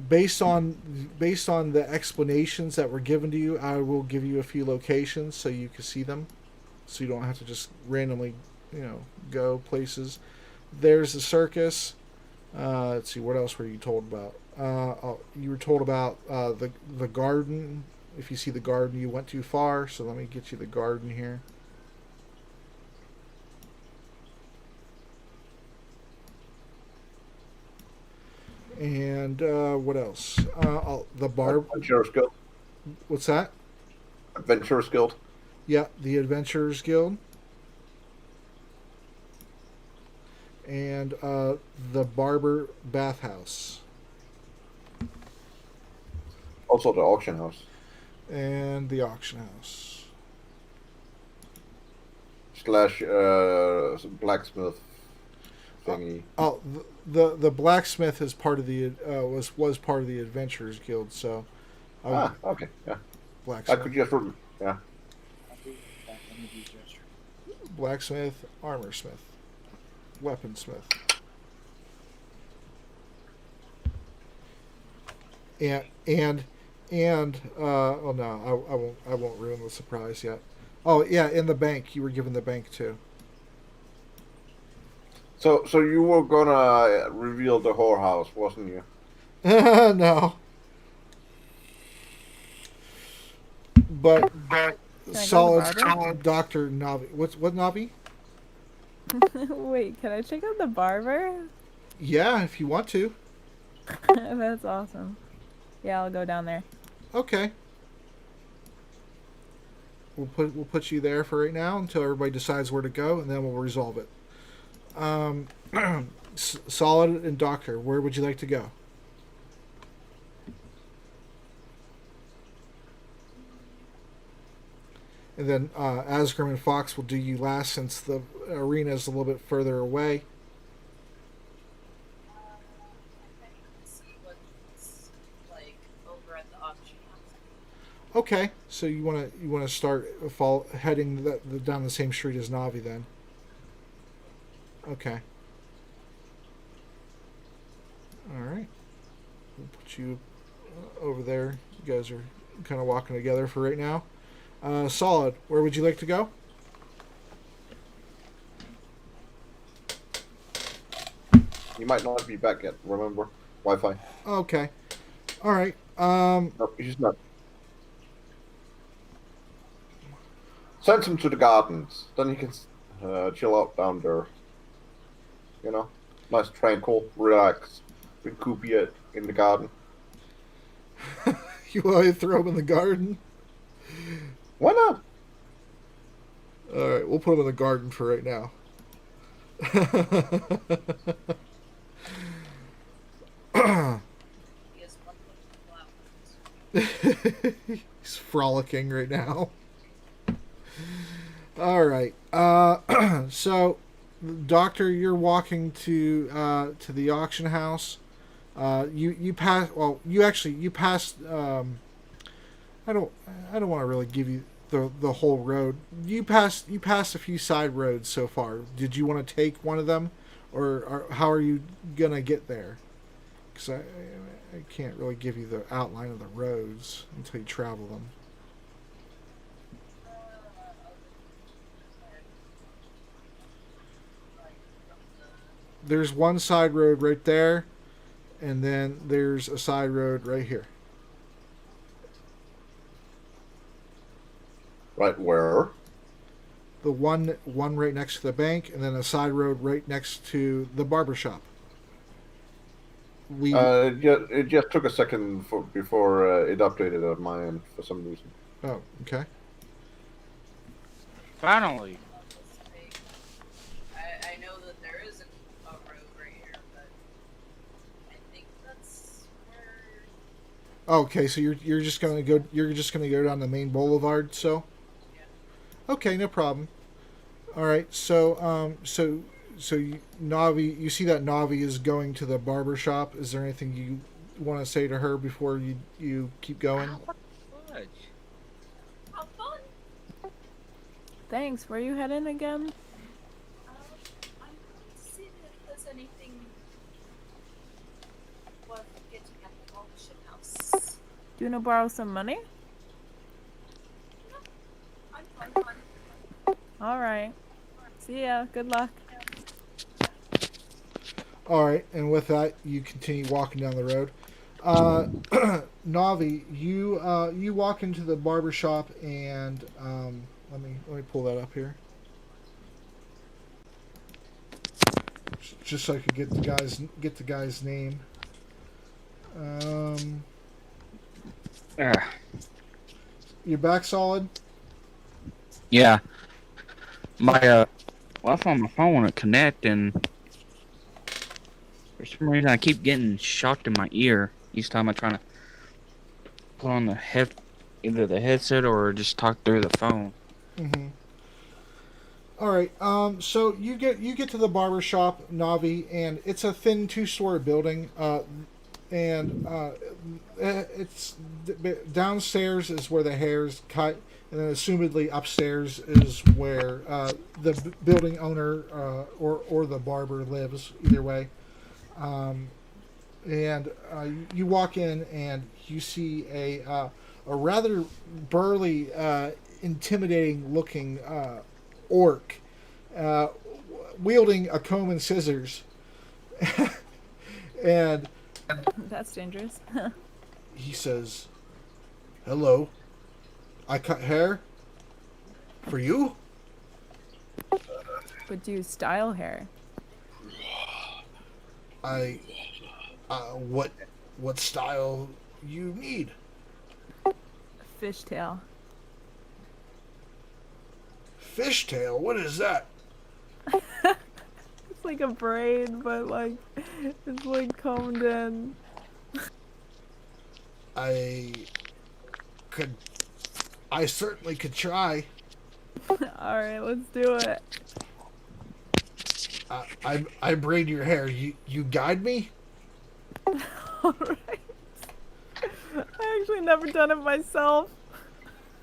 Based on the explanations that were given to you, I will give you a few locations so you can see them, so you don't have to just randomly, go places. There's the circus. Let's see, what else were you told about? You were told about the garden. If you see the garden, you went too far. So let me get you the garden here. And what else? The bar. Adventurers Guild. What's that? Adventurers Guild. Yeah, the Adventurers Guild. And the Barber Bathhouse. Also the auction house. And the auction house. / blacksmith thingy. Oh, the blacksmith is part of the was part of the Adventurers Guild. So. Okay, yeah. Blacksmith. I could just remember. Yeah. Blacksmith, armorsmith, weaponsmith. And oh no, I won't ruin the surprise yet. Oh yeah, in the bank, you were given the bank too. So you were gonna reveal the whorehouse, wasn't you? No. But Can I solid go to the barber? Dr. Navi. What Navi? Wait, can I check out the barber? Yeah, if you want to. That's awesome. Yeah, I'll go down there. Okay. We'll put you there for right now until everybody decides where to go, and then we'll resolve it. Solid and Doctor, where would you like to go? And then Asgrim and Fox will do you last since the arena is a little bit further away. See what's like over at the auction house. Okay, so you wanna start heading down the same street as Navi then. Okay. All right. We'll put you over there. You guys are kind of walking together for right now. Solid. Where would you like to go? You might not be back yet. Remember, Wi-Fi. Okay. All right. No, he's not. Send him to the gardens. Then he can chill out down there. You know, nice, tranquil, relax, recuperate in the garden. You want to throw him in the garden? Why not? All right, we'll put him in the garden for right now. He has one foot in flowers. He's frolicking right now. All right. So, Doctor, you're walking to the auction house. You pass. Well, you passed. I don't want to really give you the whole road. You passed a few side roads so far. Did you want to take one of them, or how are you gonna get there? Because I can't really give you the outline of the roads until you travel them. There's one side road right there, and then there's a side road right here. Right where? The one right next to the bank, and then a side road right next to the barber shop. It just took a second before it updated on my end for some reason. Oh, okay. Finally. I know that there isn't a road right here, but I think that's where. Okay, so you're just gonna go down the main boulevard. So. Yeah. Okay, no problem. All right, so Navi, you see that Navi is going to the barber shop. Is there anything you want to say to her before you keep going? How fun! Thanks. Where you heading again? you wanna borrow some money? I'm fine. All right. See ya. Good luck. All right, and with that, you continue walking down the road. Navi, you walk into the barber shop, and let me pull that up here, just so I could get the guy's name. Your back solid. Yeah. My Wi-Fi on my phone won't connect, and for some reason I keep getting shocked in my ear each time I try to put on either the headset or just talk through the phone. Mm-hmm. All right. So you get to the barber shop, Navi, and it's a thin two-story building. It's downstairs is where the hair is cut, and then assumedly upstairs is where the building owner or the barber lives. Either way. You walk in and you see a rather burly, intimidating-looking orc wielding a comb and scissors, and That's dangerous. he says, "Hello, I cut hair for you." But do you style hair? What style you need? Fishtail. Fishtail? What is that? It's like a braid, but like it's like combed in. I certainly could try. All right, let's do it. I braid your hair. You guide me? All right. I actually never done it myself.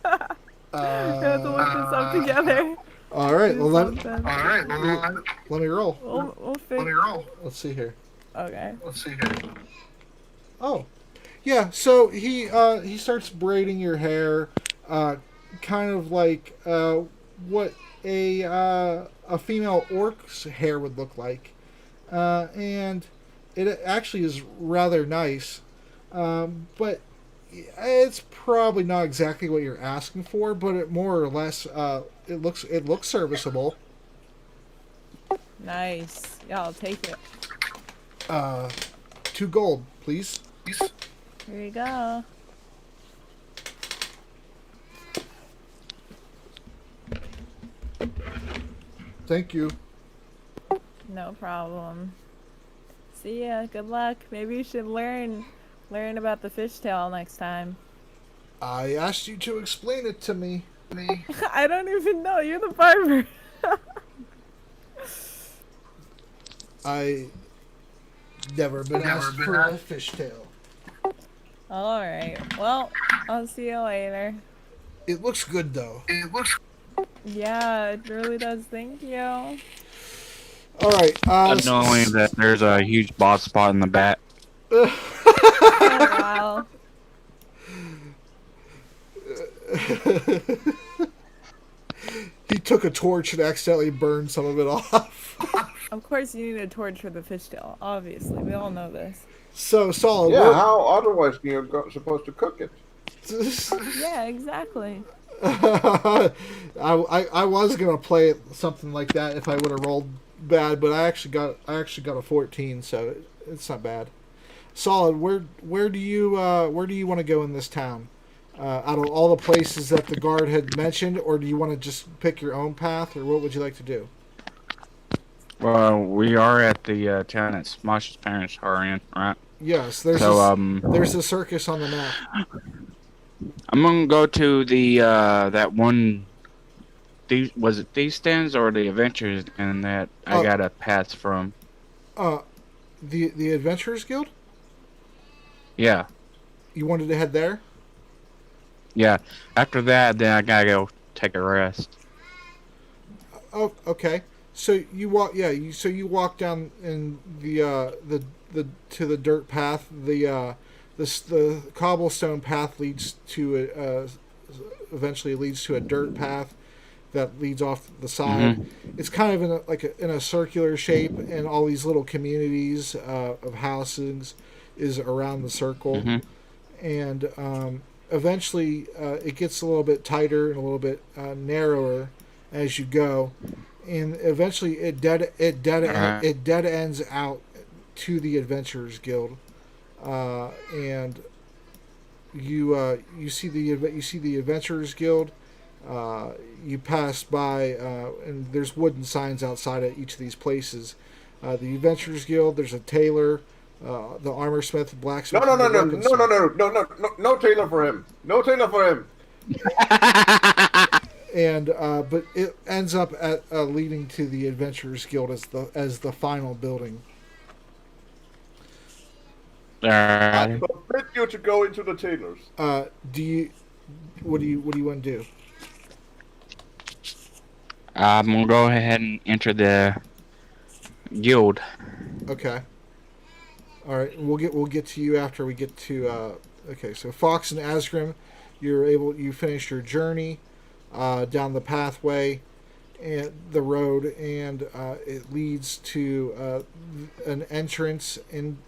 I have to look this up together. All right. Do Well, let me roll. We'll figure. Let's see here. Okay. Oh, yeah. So he starts braiding your hair, kind of like what a female orc's hair would look like, and it actually is rather nice, but it's probably not exactly what you're asking for. But it more or less it looks serviceable. Nice. Yeah, I'll take it. 2 gold, please. Here you go. Thank you. No problem. See ya. Good luck. Maybe you should learn about the fishtail next time. I asked you to explain it to me. I don't even know. You're the barber. I never been asked for a fishtail. All right. Well, I'll see you later. It looks good though. Yeah, it really does. Thank you. All right. Knowing that there's a huge bald spot in the back. Oh, wow. He took a torch and accidentally burned some of it off. Of course, you need a torch for the fishtail. Obviously, we all know this. So solid. Yeah, how otherwise are you supposed to cook it? Yeah, exactly. I was gonna play it something like that if I would have rolled bad, but I actually got a 14, so it's not bad. Solid. Where do you want to go in this town? Out of all the places that the guard had mentioned, or do you want to just pick your own path, or what would you like to do? Well, we are at the town that Smosh's parents are in, right? Yes, there's a circus on the map. I'm gonna go to the that one. Was it Thieves Stands or the Adventures, and that I got a pass from? The Adventurers Guild. Yeah. You wanted to head there? Yeah. After that, then I gotta go take a rest. Oh, okay. So you walk, yeah. You walk down in the to the dirt path. The the cobblestone path leads to eventually leads to a dirt path that leads off the side. It's kind of in a circular shape, and all these little communities of houses is around the circle. And eventually it gets a little bit tighter and a little bit narrower as you go, and eventually it dead ends out to the Adventurers Guild, and you see the Adventurers Guild. You pass by, and there's wooden signs outside of each of these places. The Adventurers Guild. There's a tailor, the armor smith, blacksmith. No tailor for him. No tailor for him. And but it ends up at leading to the Adventurers Guild as the final building. I forbid you to go into the tailors. What do you want to do? I'm gonna go ahead and enter the guild. Okay. All right. We'll get to you after we get to. Okay. So Faux and Asgrim, you finished your journey down the pathway and the road, and it leads to an entrance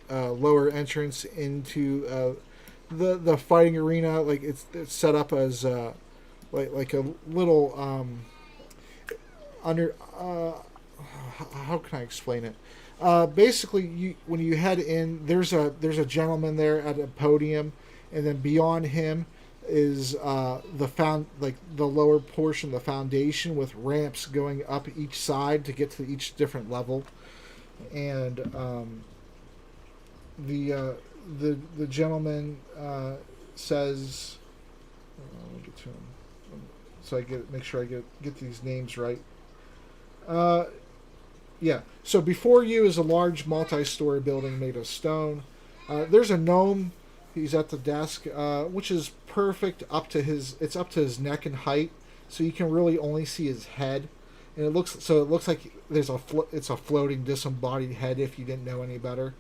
lower entrance into the fighting arena. Like it's set up as like a little under how can I explain it? Basically, when you head in, there's a gentleman there at a podium, and then beyond him is the lower portion, the foundation, with ramps going up each side to get to each different level, and the gentleman says, let me get to him, so I make sure I get these names right. Yeah. So before you is a large multi-story building made of stone. There's a gnome. He's at the desk, which is perfect up to his neck in height, so you can really only see his head, and it looks like it's a floating disembodied head if you didn't know any better.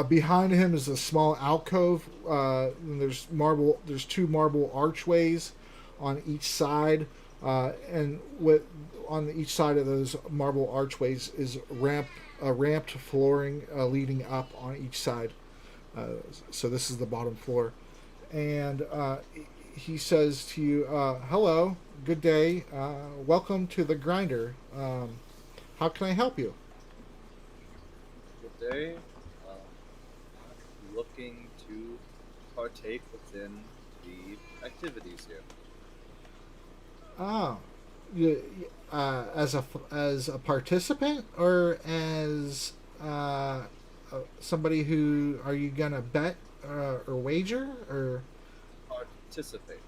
Behind him is a small alcove. And there's two marble archways on each side. And on each side of those marble archways is ramped flooring leading up on each side. So this is the bottom floor. And he says to you, hello, good day, welcome to the grinder. How can I help you? Good day. Looking to partake within the activities here. Oh, as a participant, or as somebody who, are you gonna bet or wager or participate?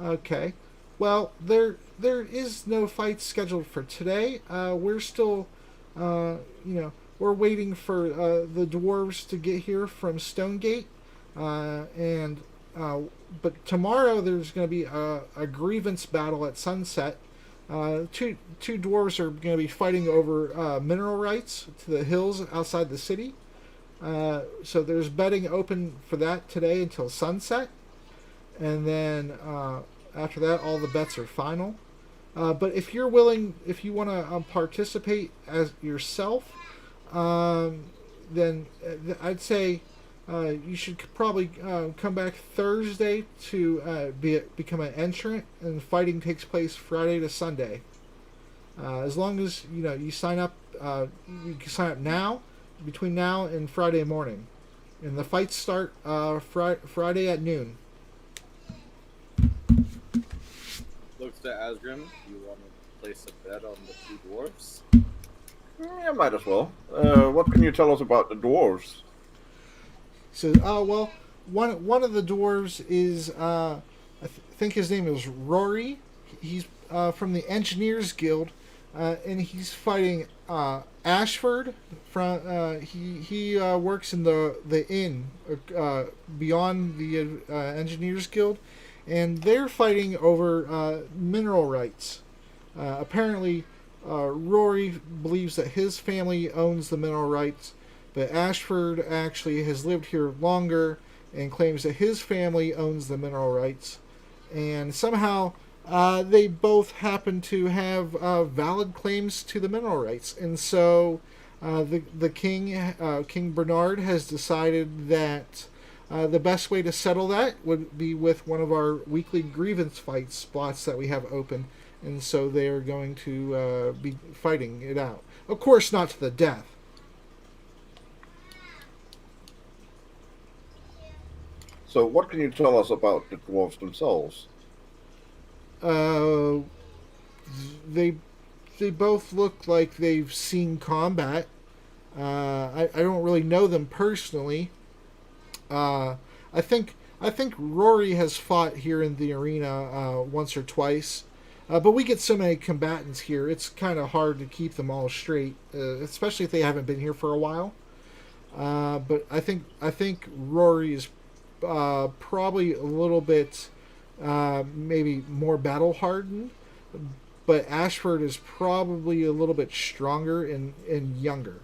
Okay, well there is no fight scheduled for today. We're still, we're waiting for the dwarves to get here from Stonegate, but tomorrow there's going to be a grievance battle at sunset. Two dwarves are going to be fighting over mineral rights to the hills outside the city. So there's betting open for that today until sunset. And then after that, all the bets are final. But if you're willing, if you want to participate as yourself, then I'd say you should probably come back Thursday to become an entrant, and fighting takes place Friday to Sunday. As long as you sign up, you can sign up now, between now and Friday morning, and the fights start Friday at noon. Looks to Asgrim. You want to place a bet on the two dwarves? Yeah, might as well. What can you tell us about the dwarves? So, well, one of the dwarves is, I think his name is Rory. He's from the Engineers Guild, and he's fighting Ashford. He works in the inn beyond the Engineers Guild, and they're fighting over mineral rights. Apparently, Rory believes that his family owns the mineral rights, but Ashford actually has lived here longer and claims that his family owns the mineral rights. And somehow they both happen to have valid claims to the mineral rights. And so the king, King Bernard, has decided that the best way to settle that would be with one of our weekly grievance fight spots that we have open. And so they are going to be fighting it out. Of course, not to the death. So, what can you tell us about the dwarves themselves? They both look like they've seen combat. I don't really know them personally. I think Rory has fought here in the arena once or twice. But we get so many combatants here, it's kind of hard to keep them all straight, especially if they haven't been here for a while. But I think Rory is probably a little bit maybe more battle hardened, but Ashford is probably a little bit stronger and younger.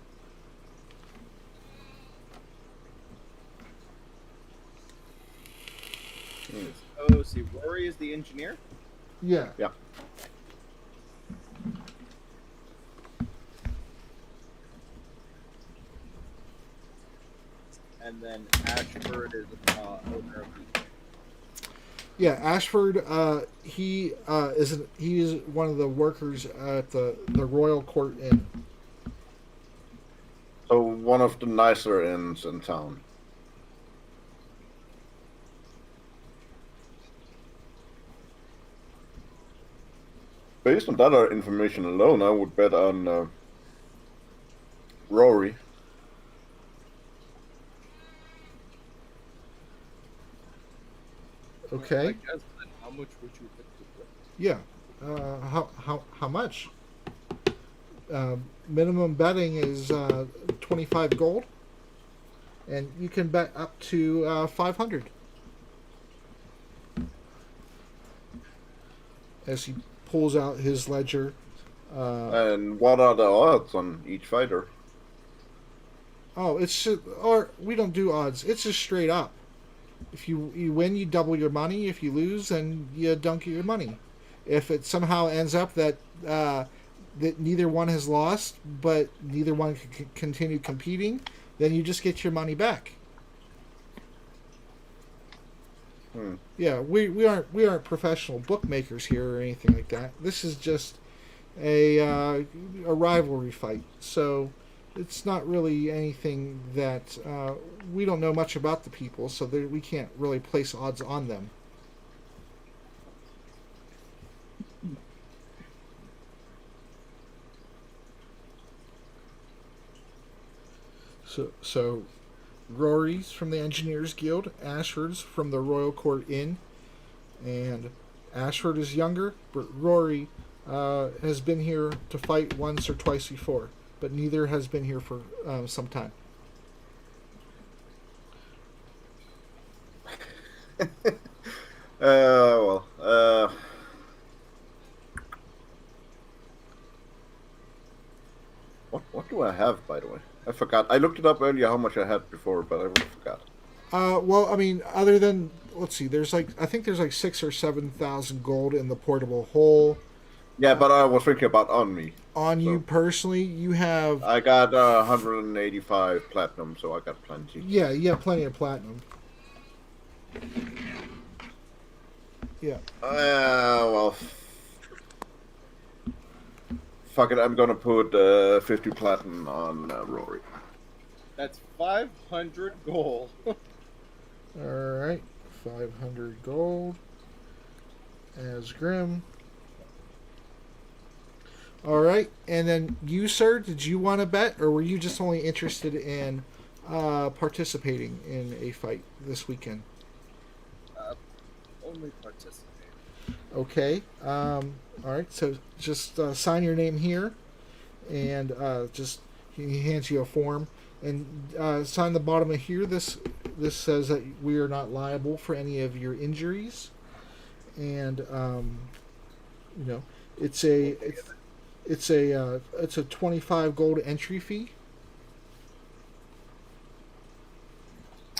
Oh, see, Rory is the engineer? Yeah. Yeah. And then Ashford is owner of the... Yeah, Ashford. He is one of the workers at the Royal Court Inn. So, one of the nicer inns in town. Based on that information alone, I would bet on Rory. Okay. I guess, then how much would you bet to put? Yeah. How much? Minimum betting is 25 gold, and you can bet up to 500. As he pulls out his ledger. And what are the odds on each fighter? Oh, it's just, or we don't do odds. It's just straight up. If you win, you double your money. If you lose, then you don't get your money. If it somehow ends up that that neither one has lost, but neither one can continue competing, then you just get your money back. Yeah, we aren't professional bookmakers here or anything like that. This is just a rivalry fight. So it's not really anything that we don't know much about the people, so we can't really place odds on them. So Rory's from the Engineers Guild, Ashford's from the Royal Court Inn, and Ashford is younger, but Rory has been here to fight once or twice before, but neither has been here for some time. What do I have, by the way? I forgot. I looked it up earlier how much I had before, but I forgot. Well, I mean, other than, let's see, I think there's like 6,000 or 7,000 gold in the portable hole. Yeah, but I was thinking about on me. On you personally, you have... I got 185 platinum, so I got plenty. Yeah, you have plenty of platinum. Yeah. Well... Fuck it, I'm gonna put 50 platinum on Rory. That's 500 gold. Alright, 500 gold. Asgrim. Alright, and then you, sir, did you want to bet, or were you just only interested in participating in a fight this weekend? Only participate. Okay, alright, so just sign your name here, and just he hands you a form, and sign the bottom of here. This says that we are not liable for any of your injuries, and you know, it's a 25 gold entry fee.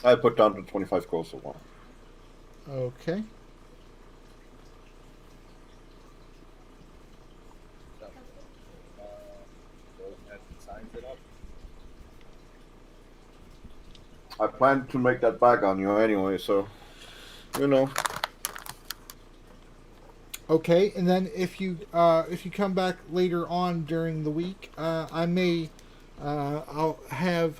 I put down the 25 gold so far. Okay. So, go ahead and signs it up. I plan to make that back on you anyway, so you know. Okay, and then if you come back later on during the week, I may I'll have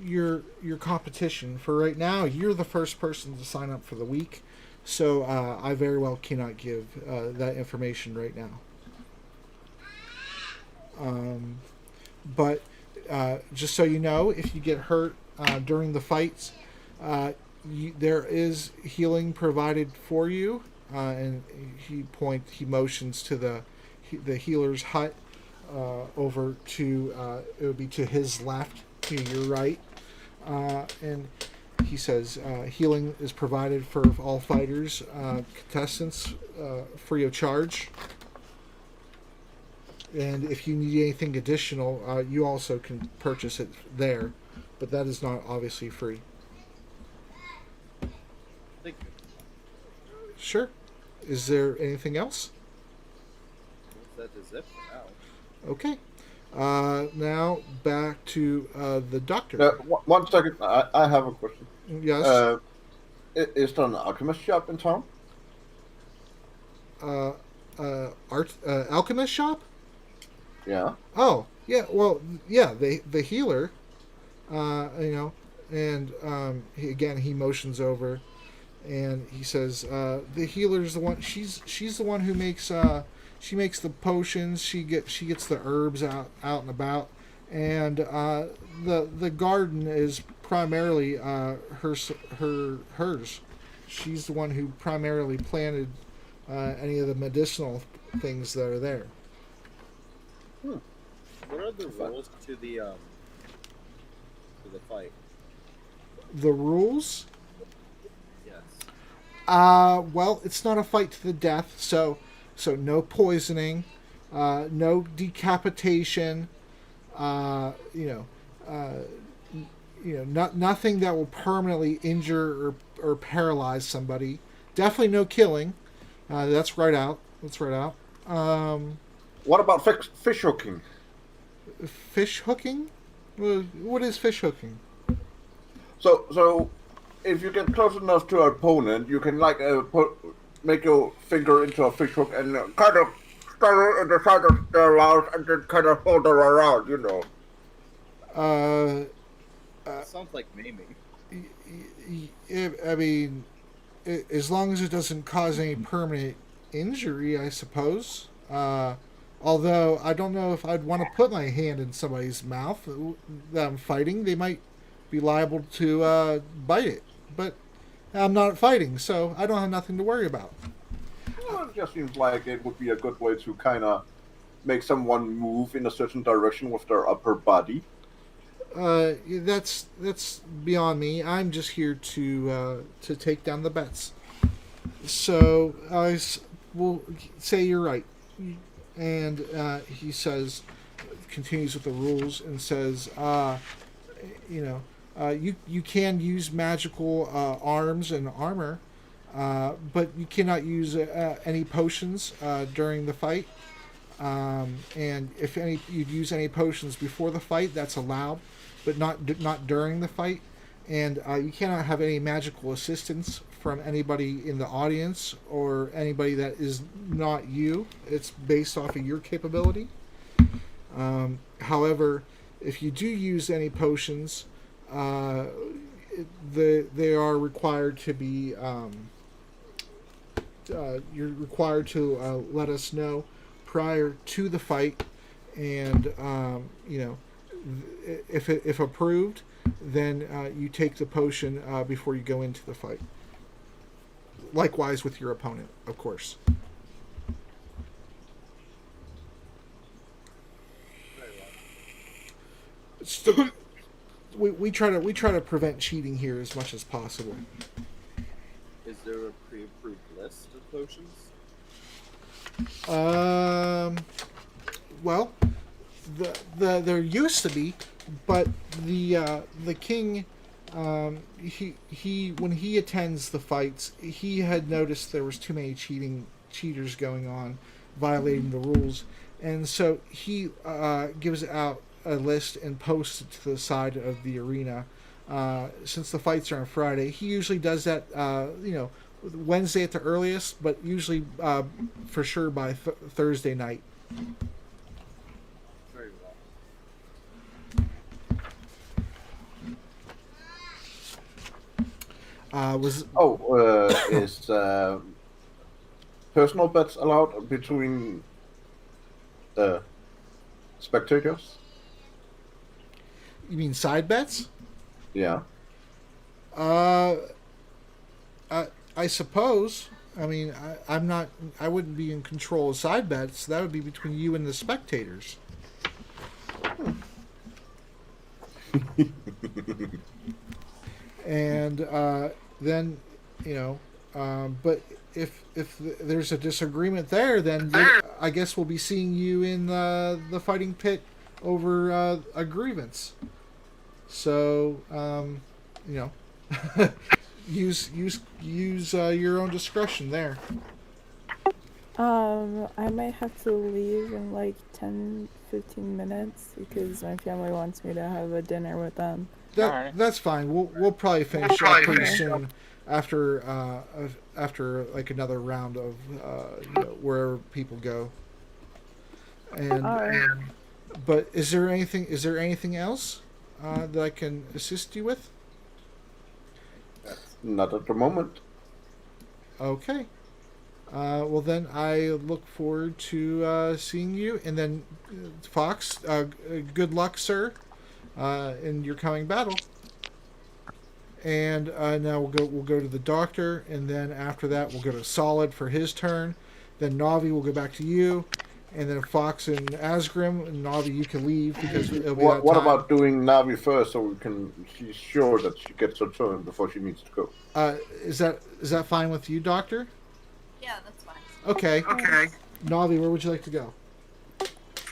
your competition. For right now, you're the first person to sign up for the week, so I very well cannot give that information right now. But just so you know, if you get hurt during the fights, there is healing provided for you. And he motions to the healer's hut over to it would be to his left, to your right, and he says healing is provided for all fighters, contestants, free of charge. And if you need anything additional, you also can purchase it there, but that is not obviously free. Thank you. Sure. Is there anything else? That is it for now. Okay. Now back to the doctor. 1 second. I have a question. Yes. Is there an alchemist shop in town? Alchemist shop? Yeah. Oh, yeah. Well, yeah. The healer. And he motions over, and he says, "The healer's the one. She's the one who makes. She makes the potions. She gets the herbs out and about, and the garden is primarily hers. She's the one who primarily planted any of the medicinal things that are there." What are the rules to the fight? The rules? Yes. Well, it's not a fight to the death, so no poisoning, no decapitation, nothing that will permanently injure or paralyze somebody. Definitely no killing. That's right out. What about fish hooking? Fish hooking? What is fish hooking? So, if you get close enough to an opponent, you can make your finger into a fish hook and kind of start it in the side of their mouth and then kind of hold it around, you know. Sounds like maiming. I mean, as long as it doesn't cause any permanent injury, I suppose. Although I don't know if I'd want to put my hand in somebody's mouth that I'm fighting. They might be liable to bite it. But I'm not fighting, so I don't have nothing to worry about. Well, it just seems like it would be a good way to kind of make someone move in a certain direction with their upper body. That's beyond me. I'm just here to take down the bets. So I will say you're right. And he continues with the rules and says, you can use magical arms and armor, but you cannot use any potions during the fight. And if you'd use any potions before the fight, that's allowed, but not during the fight. And you cannot have any magical assistance from anybody in the audience or anybody that is not you. It's based off of your capability. However, if you do use any potions, they are required to be. You're required to let us know prior to the fight, and if approved, then you take the potion before you go into the fight. Likewise with your opponent, of course. So, we try to prevent cheating here as much as possible. Is there a pre-approved list of potions? Well, there used to be, but the king he when he attends the fights, he had noticed there was too many cheaters going on, violating the rules, and so he gives out a list and posts it to the side of the arena. Since the fights are on Friday, he usually does that. Wednesday at the earliest, but usually for sure by Thursday night. Very well. Is personal bets allowed between spectators? You mean side bets? Yeah. I suppose. I mean, I'm not. I wouldn't be in control of side bets. That would be between you and the spectators. And then, but if there's a disagreement there, then I guess we'll be seeing you in the fighting pit over a grievance. So, use your own discretion there. I might have to leave in like 10-15 minutes because my family wants me to have a dinner with them. That's fine. We'll probably finish up pretty soon after like another round of wherever people go. And but is there anything else that I can assist you with? Not at the moment. Okay. Well, then I look forward to seeing you. And then, Fox, good luck, sir, in your coming battle. And now we'll go to the doctor, and then after that we'll go to Solid for his turn. Then Navi will go back to you, and then Fox and Asgrim and Navi, you can leave because it'll be What about doing Navi first, so she's sure that she gets her turn before she needs to go? Is that fine with you, Doctor? Yeah, that's fine. Okay. Navi, where would you like to go?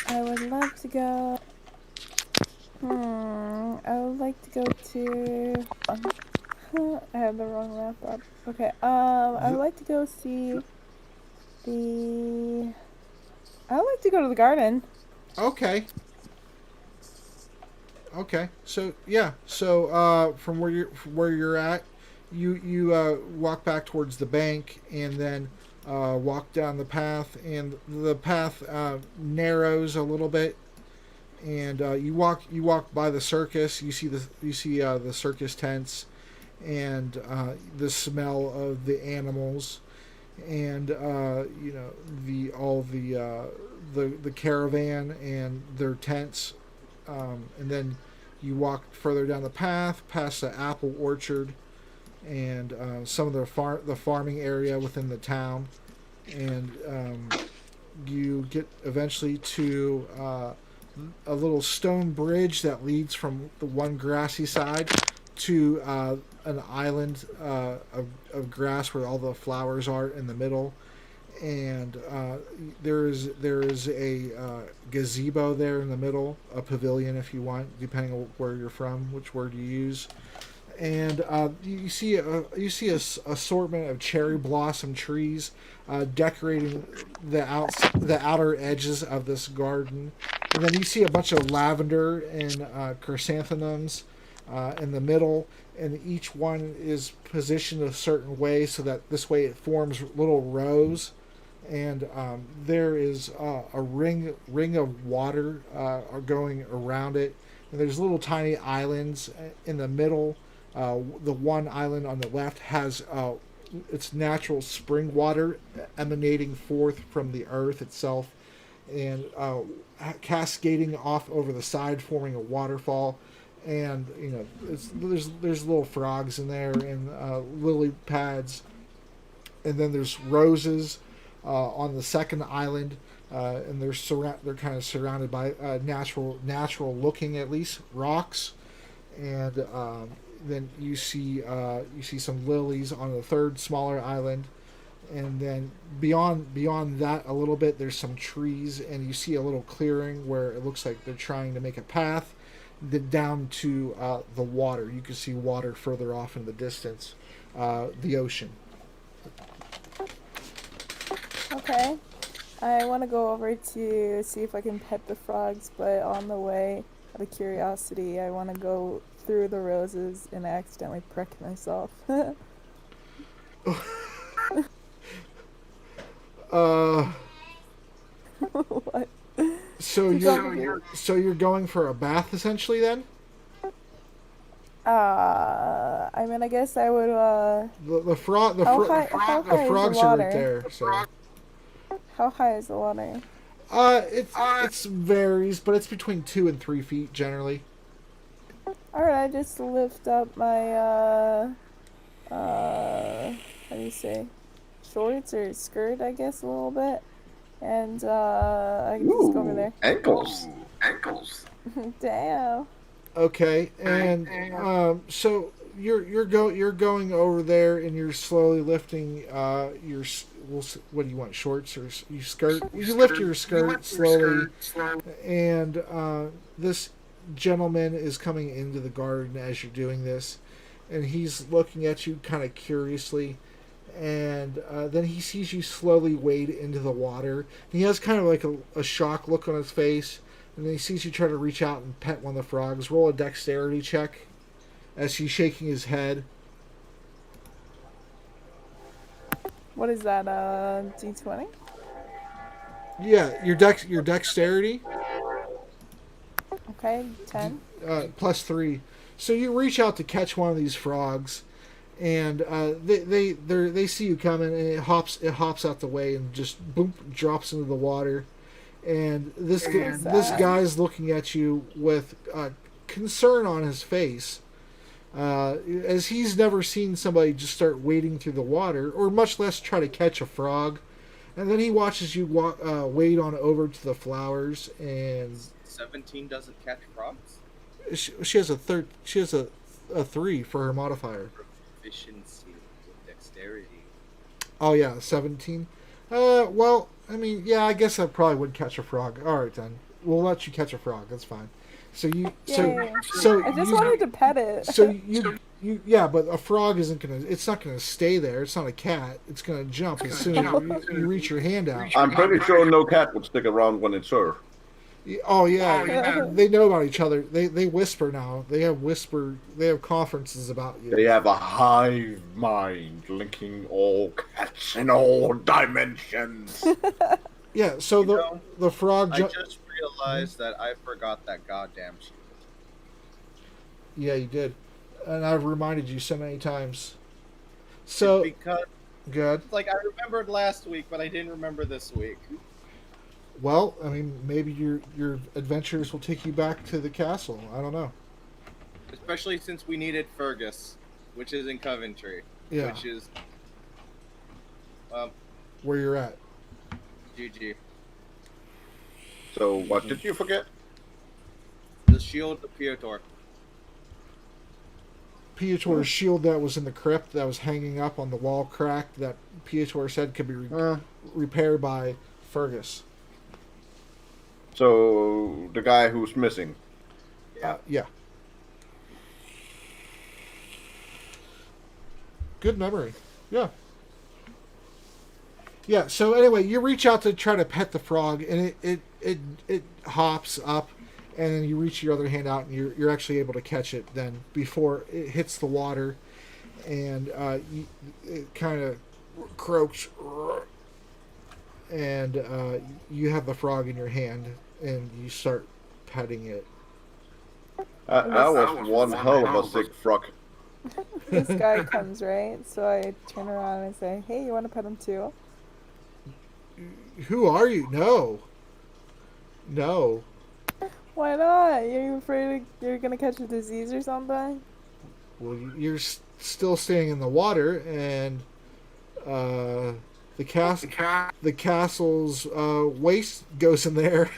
I would love to go. I would like to go to. I have the wrong laptop. Okay. I would like to go see the. I would like to go to the garden. Okay. So yeah. So from where you're at, you walk back towards the bank and then walk down the path, and the path narrows a little bit, and you walk by the circus. You see the circus tents, and the smell of the animals, and the caravan and their tents, and then you walk further down the path past the apple orchard and some of the farming area within the town, and you get eventually to a little stone bridge that leads from the one grassy side to an island of grass where all the flowers are in the middle, and there is a gazebo there in the middle, a pavilion if you want, depending on where you're from, which word you use. And you see a assortment of cherry blossom trees decorating the outer edges of this garden, and then you see a bunch of lavender and chrysanthemums in the middle, and each one is positioned a certain way so that this way it forms little rows, and there is a ring of water going around it, and there's little tiny islands in the middle. The one island on the left has its natural spring water emanating forth from the earth itself, and cascading off over the side, forming a waterfall. And there's little frogs in there and lily pads, and then there's roses on the second island, and they're kind of surrounded by natural looking, at least, rocks, and then you see some lilies on the third smaller island, and then beyond that a little bit there's some trees, and you see a little clearing where it looks like they're trying to make a path, down to the water. You can see water further off in the distance, the ocean. Okay. I want to go over to see if I can pet the frogs, but on the way, out of curiosity, I want to go through the roses and accidentally prick myself. What? So you're going for a bath essentially then? I mean, I guess I would, The how high frogs is the are water? right there. So How high is the water? it's varies, but it's between 2 and 3 feet generally. Alright, I just lift up my, how do you say, shorts or skirt, I guess, a little bit. And, I can just go over there. Ankles. Damn. Okay, and so you're going over there, and you're slowly lifting your what do you want, shorts or you skirt? You lift your skirt slowly, and this gentleman is coming into the garden as you're doing this, and he's looking at you kind of curiously, and then he sees you slowly wade into the water. He has kind of like a shock look on his face. And then he sees you try to reach out and pet one of the frogs. Roll a dexterity check as he's shaking his head. What is that, D20? Yeah, your dexterity Okay, 10. +3. So you reach out to catch one of these frogs, and they see you coming, and it hops out the way and just boom drops into the water. And this guy's looking at you with concern on his face, as he's never seen somebody just start wading through the water, or much less try to catch a frog. And then he watches you wade on over to the flowers, and 17 doesn't catch frogs? she has a 3 for her modifier. Proficiency with dexterity. Oh yeah, 17. Well, I mean, yeah, I guess I probably would catch a frog. All right then, we'll let you catch a frog. That's fine. So you, Yay. so I just you, wanted to pet it. so you, yeah, but a frog isn't gonna. It's not gonna stay there. It's not a cat. It's gonna jump as soon as you reach your hand out. I'm pretty sure no cat would stick around when it's her. Oh yeah, they know about each other. They whisper now. They have conferences about you. They have a hive mind linking all cats in all dimensions. Yeah. So the frog. I just realized that I forgot that goddamn shield. Yeah, you did, and I've reminded you so many times. So Because, good. like, I remembered last week, but I didn't remember this week. Well, I mean, maybe your adventures will take you back to the castle. I don't know. Especially since we needed Fergus, which is in Coventry. Yeah. Which is, well, Where you're at. GG. So what did you forget? The shield of Piotr. Pietor's shield that was in the crypt that was hanging up on the wall cracked that Pietor said could be repaired by Fergus. So the guy who's missing. Yeah. Good memory. Yeah. Yeah, so anyway, you reach out to try to pet the frog, and it hops up, and then you reach your other hand out, and you're actually able to catch it then before it hits the water, and it kind of croaks, and you have the frog in your hand, and you start petting it. That was one hell of a sick frog. This guy comes, right? So I turn around and say, hey, you want to pet him too? Who are you? No. Why not? Are you afraid you're going to catch a disease or something? Well, you're still staying in the water, and the castle's waste goes in there.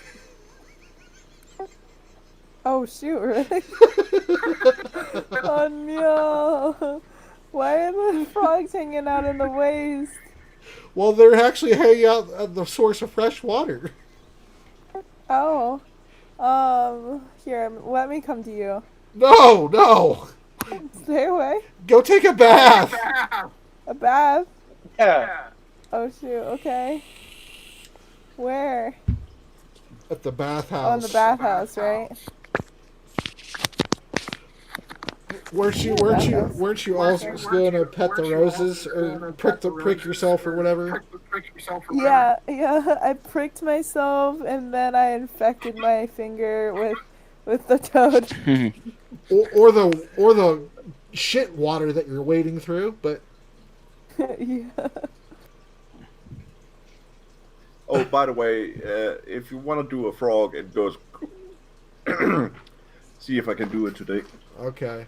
Oh, shoot, really? Oh, no. Why are the frogs hanging out in the waste? Well, they're actually hanging out at the source of fresh water. Oh. Here, let me come to you. No, no. Stay away. Go take a bath. A bath? Yeah. Oh, shoot, okay. Where? At the bathhouse. Oh, in the bathhouse, right? Weren't you also going to pet the roses or prick yourself or whatever? Yeah, I pricked myself and then I infected my finger with the toad. or the shit water that you're wading through, but Yeah. Oh, by the way, if you want to do a frog, it goes. See if I can do it today. okay.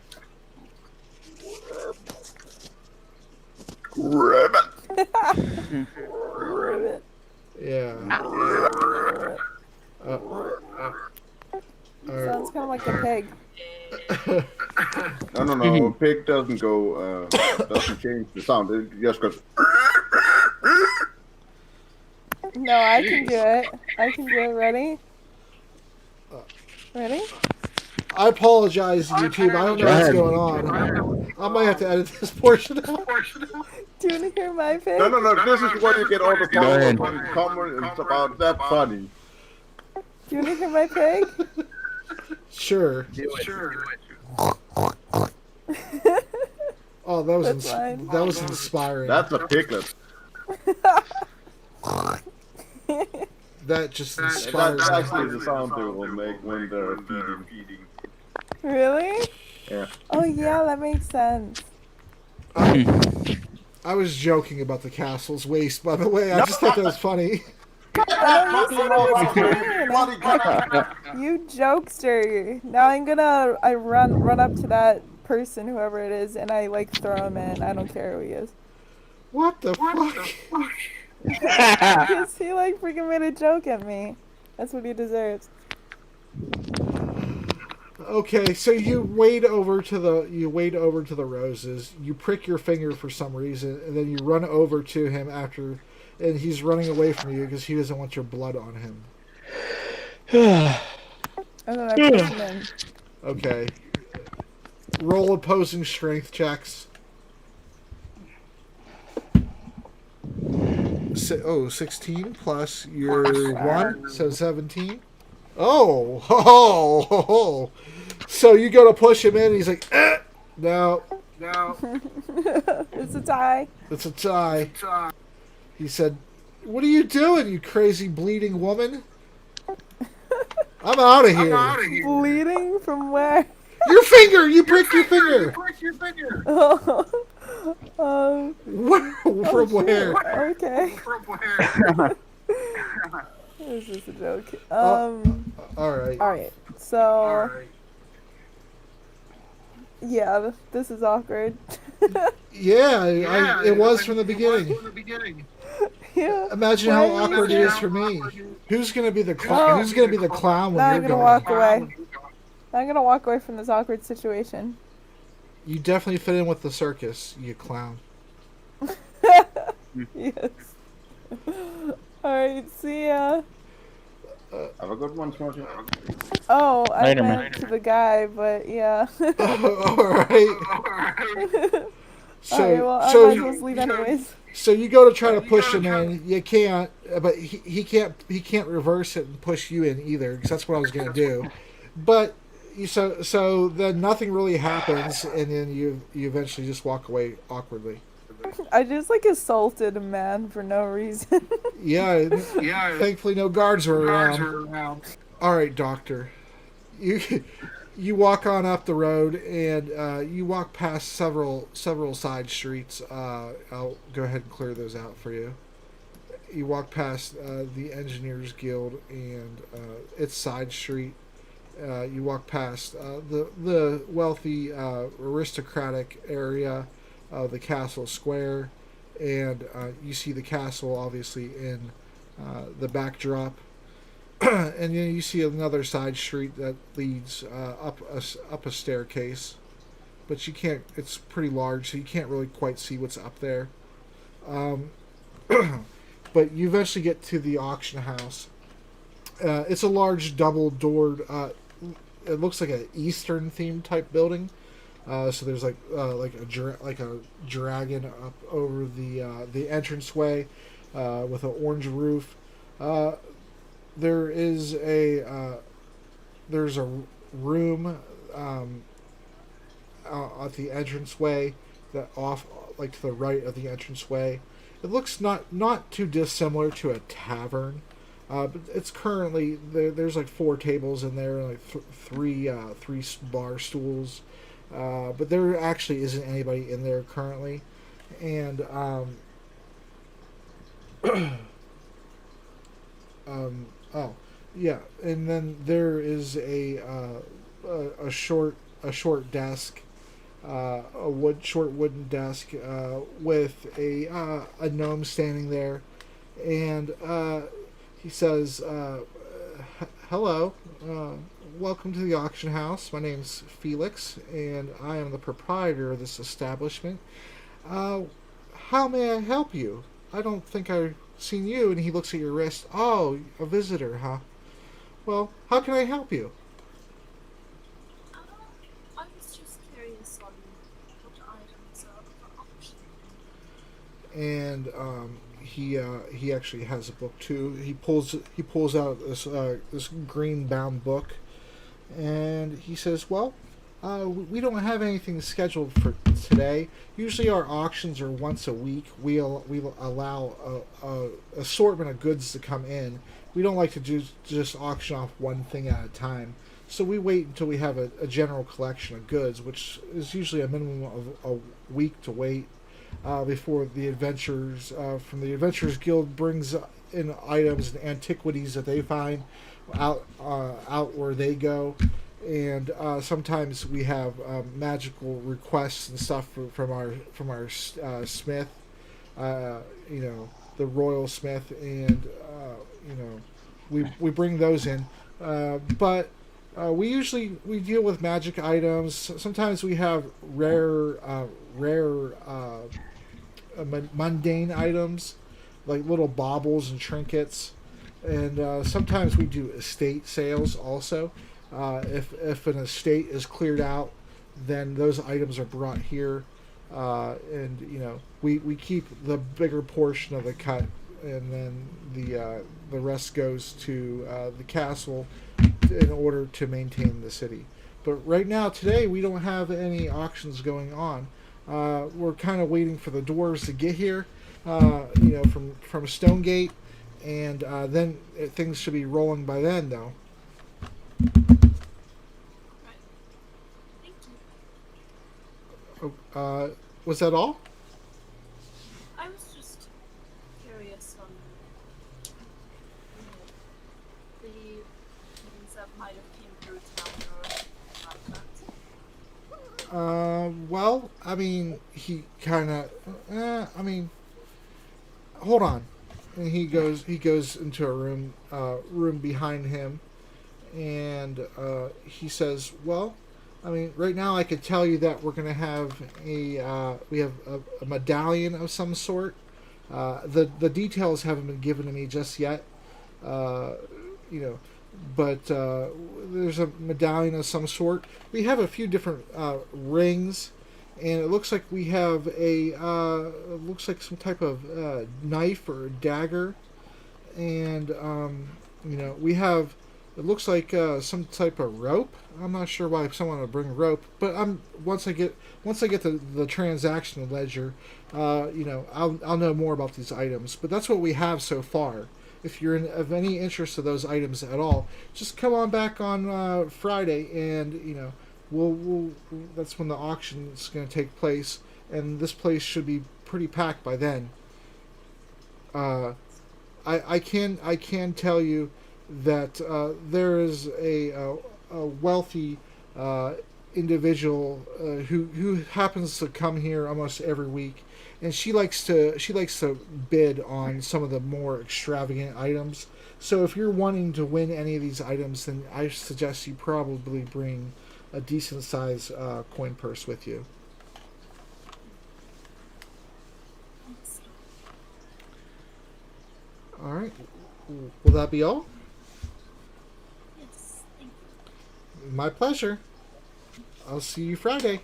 Ribbit. Ribbit. Yeah. Sounds kind of like a pig. No. Pig doesn't go. Doesn't change the sound. It just goes. No, I can do it. I can do it. Ready? Ready? I apologize, YouTube. I don't know what's going on. I might have to edit this portion out. Do you want to hear my pig? No. This is where you get all the Go ahead. fun comment and it's about that funny. Do you want to hear my pig? Sure. Oh, that was That's fine. that was inspiring. That's a piglet. That just inspired That's me. actually the sound they will make when they're feeding. Really? Yeah. Oh yeah, that makes sense. I was joking about the castle's waste, by the way. I just thought that was funny. Oh, you said it was clean. You jokester. Now I run up to that person, whoever it is, and I like throw him in. I don't care who he is. What the fuck? Because he like freaking made a joke at me. That's what he deserves. Okay, so you wade over to the roses. You prick your finger for some reason, and then you run over to him after, and he's running away from you because he doesn't want your blood on him. And then I push him in. Okay. Roll opposing strength checks. 16 plus your 1, so 17. Oh. So you go to push him in, and he's like, no. It's a tie. It's a tie. He said, what are you doing, you crazy bleeding woman? I'm out of here. Bleeding from where? Your finger! You pricked your finger! Oh. From where? Okay. This is a joke. Alright. Alright. So. Yeah, this is awkward. Yeah, it was from the beginning. Yeah. Imagine how awkward it is for me. Who's gonna be the clown? Who's gonna be the clown when Now you're I'm gonna gone? walk away. I'm gonna walk away from this awkward situation. You definitely fit in with the circus, you clown. Yes. Alright, see ya. Have a good one, Smarty. Oh, I Later, went man. to the guy, but yeah. Alright. Alright, well, I might as well leave anyways. So you go to try to push him in, you can't, but he can't reverse it and push you in either, because that's what I was gonna do. But so then nothing really happens, and then you eventually just walk away awkwardly. I just like assaulted a man for no reason. Yeah. Thankfully, no guards were around. All right, Doctor. You walk on up the road, and you walk past several side streets. I'll go ahead and clear those out for you. You walk past the Engineers Guild and its side street. You walk past the wealthy aristocratic area of the castle square, and you see the castle obviously in the backdrop. And then you see another side street that leads up a staircase, but you can't. It's pretty large, so you can't really quite see what's up there. But you eventually get to the auction house, It's a large double-doored. It looks like an Eastern themed type building. So there's like a dragon up over the entranceway with an orange roof. There's a room at the entranceway that off like to the right of the entranceway. It looks not too dissimilar to a tavern. But it's currently there's like 4 tables in there, like three bar stools. But there actually isn't anybody in there currently, and oh yeah, and then there is a short desk, short wooden desk with a gnome standing there, and he says, "Hello, welcome to the auction house. My name's Felix, and I am the proprietor of this establishment. How may I help you? I don't think I've seen you." And he looks at your wrist. "Oh, a visitor, huh? Well, how can I help you?" I was just curious on what items are for auction. And he actually has a book too. He pulls out this green bound book, and he says, "Well, we don't have anything scheduled for today. Usually our auctions are once a week. We allow a assortment of goods to come in. We don't like to just auction off one thing at a time. So we wait until we have a general collection of goods, which is usually a minimum of a week to wait before the adventurers from the Adventurers Guild brings in items and antiquities that they find out where they go." And sometimes we have magical requests and stuff from our smith, the royal smith, and we bring those in. But we deal with magic items. Sometimes we have rare mundane items like little baubles and trinkets, and sometimes we do estate sales also. If an estate is cleared out, then those items are brought here, and we keep the bigger portion of the cut, and then the rest goes to the castle in order to maintain the city. But right now, today, we don't have any auctions going on. We're kind of waiting for the dwarves to get here, from Stonegate, and then things should be rolling by then, though. Right. Thank you. Was that all? I was just curious on the things that might have came through town or like that. Well, I mean, he kind of, hold on. And he goes into a room behind him, and he says, "Well, I mean, right now I could tell you that we're going to have we have a medallion of some sort. The details haven't been given to me just yet, but there's a medallion of some sort. We have a few different rings, and it looks like we have it looks like some type of knife or a dagger, and we have." It looks like some type of rope. I'm not sure why someone would bring rope, but once I get the transaction ledger, I'll know more about these items. But that's what we have so far. If you're of any interest of those items at all, just come on back on Friday, and we'll that's when the auction is going to take place, and this place should be pretty packed by then. I can tell you that there is a wealthy individual who happens to come here almost every week, and she likes to bid on some of the more extravagant items. So if you're wanting to win any of these items, then I suggest you probably bring a decent size coin purse with you. All right. Will that be all? My pleasure. I'll see you Friday.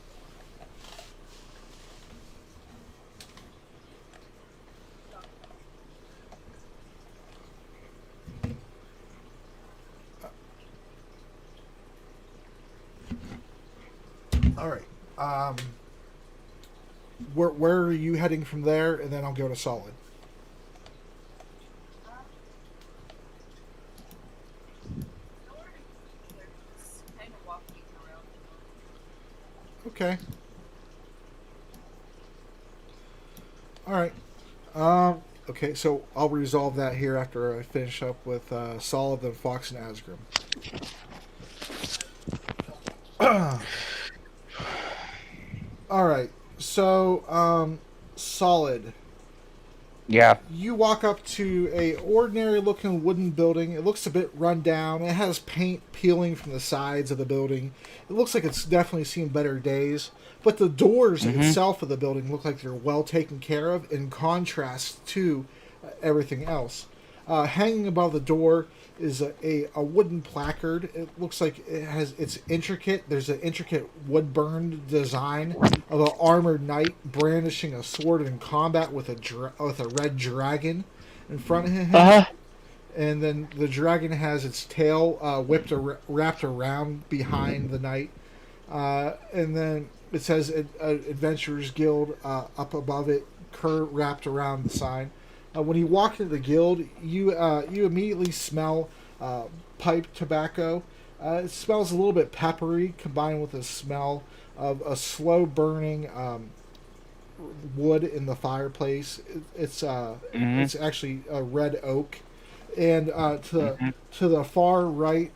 All right. Where are you heading from there? And then I'll go to Solid. Just kind of walking around. Okay. All right. Okay, so I'll resolve that here after I finish up with Solid, then Fox, and Asgrim. All right. So, Solid. Yeah. You walk up to a ordinary looking wooden building. It looks a bit run down. It has paint peeling from the sides of the building. It looks like it's definitely seen better days. But the doors itself of the building look like they're well taken care of in contrast to everything else. Hanging above the door is a wooden placard. It looks like it's intricate. There's an intricate wood-burned design of an armored knight brandishing a sword in combat with a red dragon in front of him. And then the dragon has its tail wrapped around behind the knight. And then it says Adventurers Guild up above it, wrapped around the sign. When you walk into the guild, you immediately smell pipe tobacco. It smells a little bit peppery, combined with the smell of a slow burning wood in the fireplace. It's actually a red oak. And to the far right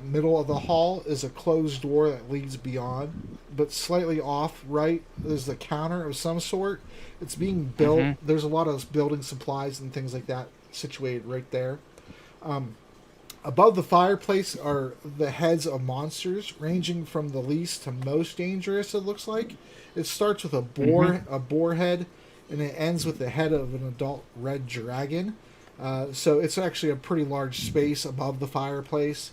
middle of the hall is a closed door that leads beyond. But slightly off right is the counter of some sort. It's being built. There's a lot of building supplies and things like that situated right there. Above the fireplace are the heads of monsters, ranging from the least to most dangerous, it looks like. It starts with a boar head, and it ends with the head of an adult red dragon. So it's actually a pretty large space above the fireplace.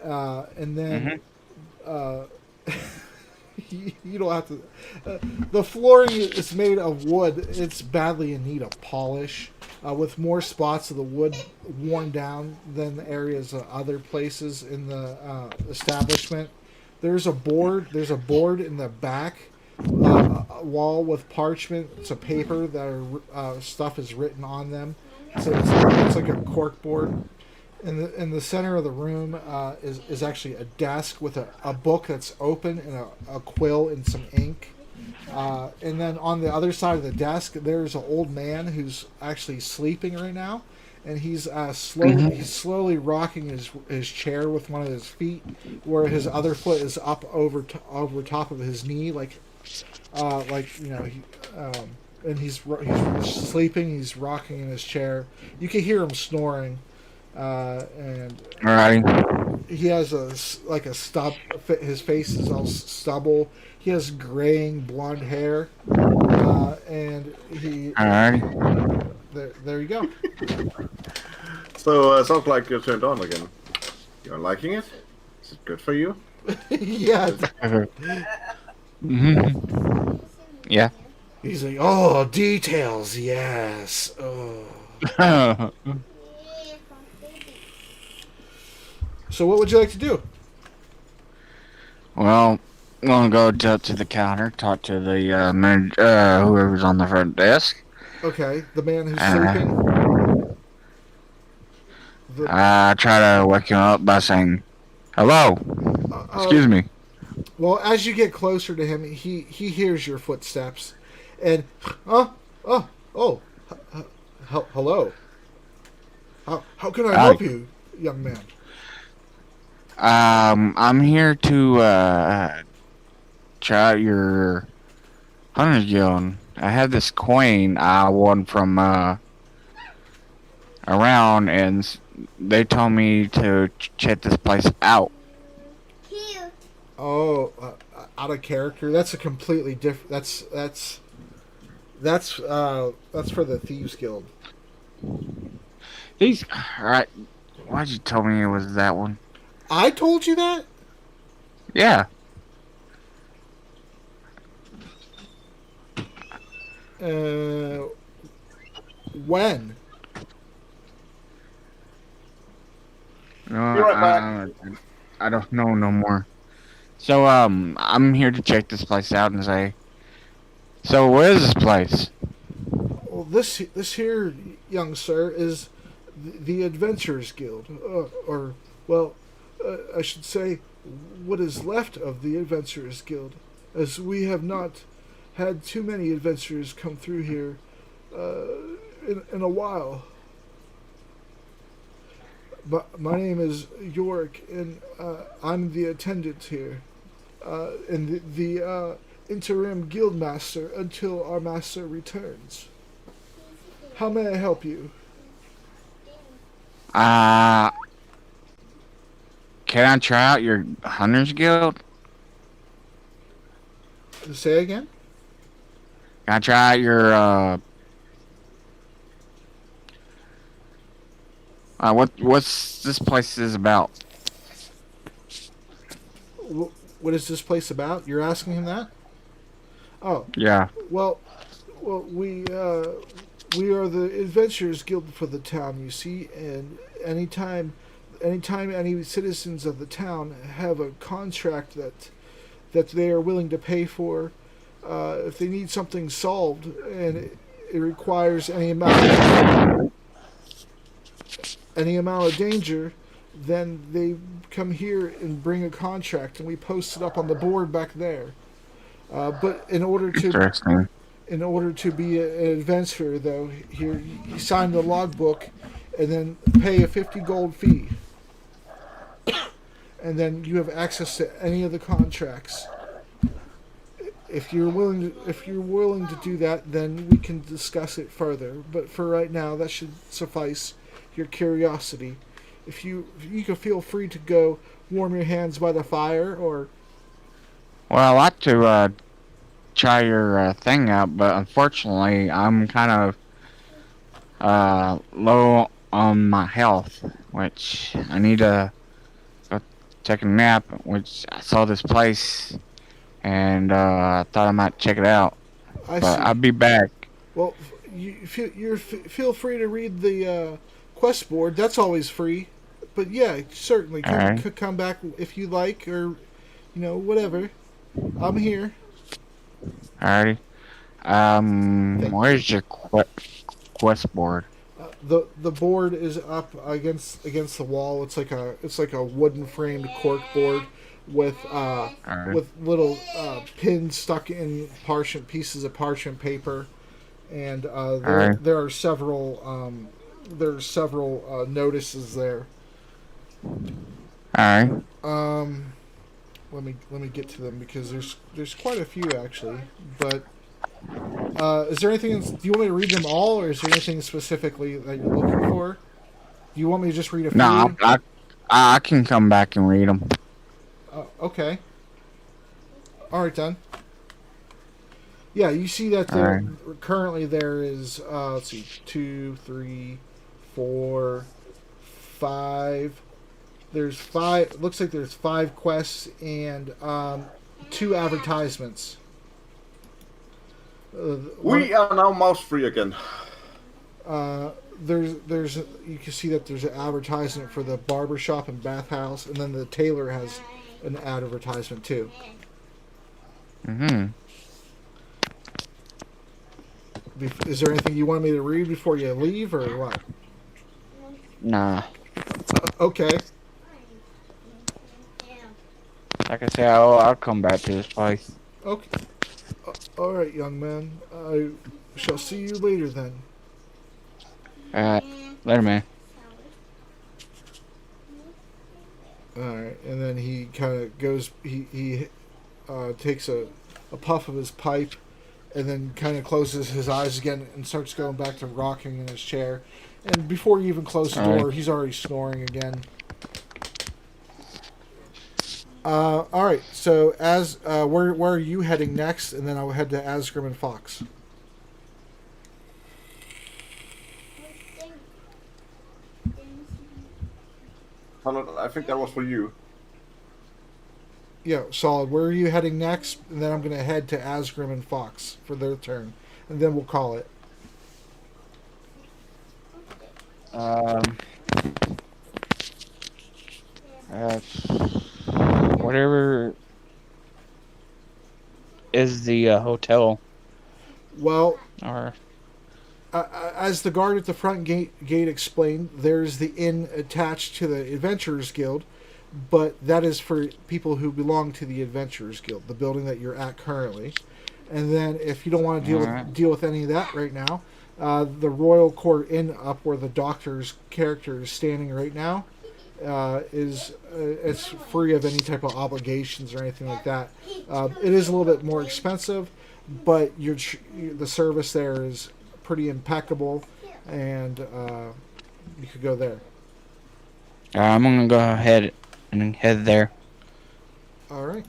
And then you don't have to... the flooring is made of wood. It's badly in need of polish, with more spots of the wood worn down than the areas of other places in the establishment. There's a board in the back wall with parchment. It's a paper that stuff is written on them. So it's like a cork board. In the center of the room is actually a desk with a book that's open and a quill and some ink. And then on the other side of the desk, there's an old man who's actually sleeping right now, and he's slowly rocking his chair with one of his feet, where his other foot is up over top of his knee, and he's sleeping. He's rocking in his chair. You can hear him snoring, and he has a stub. His face is all stubble. He has graying blonde hair, and he. There you go. So sounds like you're turned on again. You're liking it? Is it good for you? Yeah. Yeah. He's like, oh, details, yes. Oh. So what would you like to do? Well, I'm gonna go to the counter, talk to the whoever's on the front desk. Okay, the man who's sleeping. Try to wake him up by saying, "Hello, excuse me." Well, as you get closer to him, he hears your footsteps, and hello. How can I help you, young man? I'm here to try out your Hunter's Guild. I have this coin I won from around, and they told me to check this place out. Oh, out of character. That's a completely different. That's for the Thieves Guild. Alright. Why'd you tell me it was that one? I told you that? Yeah. When? No, Be right back. I don't know no more. So, I'm here to check this place out and say, so where is this place? Well, this here, young sir, is the Adventurers Guild, or well, I should say, what is left of the Adventurers Guild, as we have not had too many adventurers come through here in a while. But my name is Yorick, and I'm the attendant here, and the interim guild master until our master returns. How may I help you? Can I try out your Hunters Guild? Say again? Can I try out your, what's this place is about? What is this place about? You're asking him that? Oh, Yeah. well, we are the Adventurers Guild for the town, you see, and anytime any citizens of the town have a contract that they are willing to pay for, if they need something solved and it requires any amount of danger, then they come here and bring a contract, and we post it up on the board back there. But in order to Interesting. be an adventurer, though, here you sign the logbook, and then pay a 50 gold fee, and then you have access to any of the contracts. If you're willing to do that, then we can discuss it further. But for right now, that should suffice your curiosity. If you can feel free to go warm your hands by the fire, or Well, I like to, try your, thing out, but unfortunately, I'm kind of, low on my health, which I need to go take a nap, which I saw this place, and, I thought I might check it out, I but see. I'll be back. Well, feel free to read the quest board. That's always free. But yeah, certainly Alright. come back if you like, or whatever. I'm here. Alrighty. Where's your quest board? The board is up against the wall. It's like a wooden framed cork board with Alright. with little pins stuck in pieces of parchment paper, and Alright. there are several notices there. Alright. Let me get to them because there's quite a few actually. But is there anything? Do you want me to read them all, or is there anything specifically that you're looking for? Do you want me to just read a few? No, I can come back and read them. Okay. All right then. Yeah, you see that currently there is let's see, 2, 3, 4, 5. There's 5. It looks like there's 5 quests and 2 advertisements. We are now mouse free again. There's you can see that there's an advertisement for the barber shop and bathhouse, and then the tailor has an advertisement too. Mm-hmm. Is there anything you want me to read before you leave, or what? Nah. Okay. Like I say, I'll come back to this place. Okay. All right, young man. I shall see you later then. Alright. Later, man. All right, and then he kind of goes. He takes a puff of his pipe, and then kind of closes his eyes again and starts going back to rocking in his chair. And before you even close the door, he's already snoring again. All right. So as where are you heading next? And then I'll head to Asgrim and Faux. I think that was for you. Yeah, solid. Where are you heading next? And then I'm going to head to Asgrim and Faux for their turn, and then we'll call it. Um, uh, whatever is the hotel Well, or as the guard at the front gate explained, there's the inn attached to the Adventurers Guild, but that is for people who belong to the Adventurers Guild, the building that you're at currently. And then, if you don't want to Alright. deal with any of that right now, the Royal Court Inn up where the Doctor's character is standing right now is it's free of any type of obligations or anything like that. It is a little bit more expensive, but the service there is pretty impeccable, and you could go there. I'm gonna go ahead and head there. All right.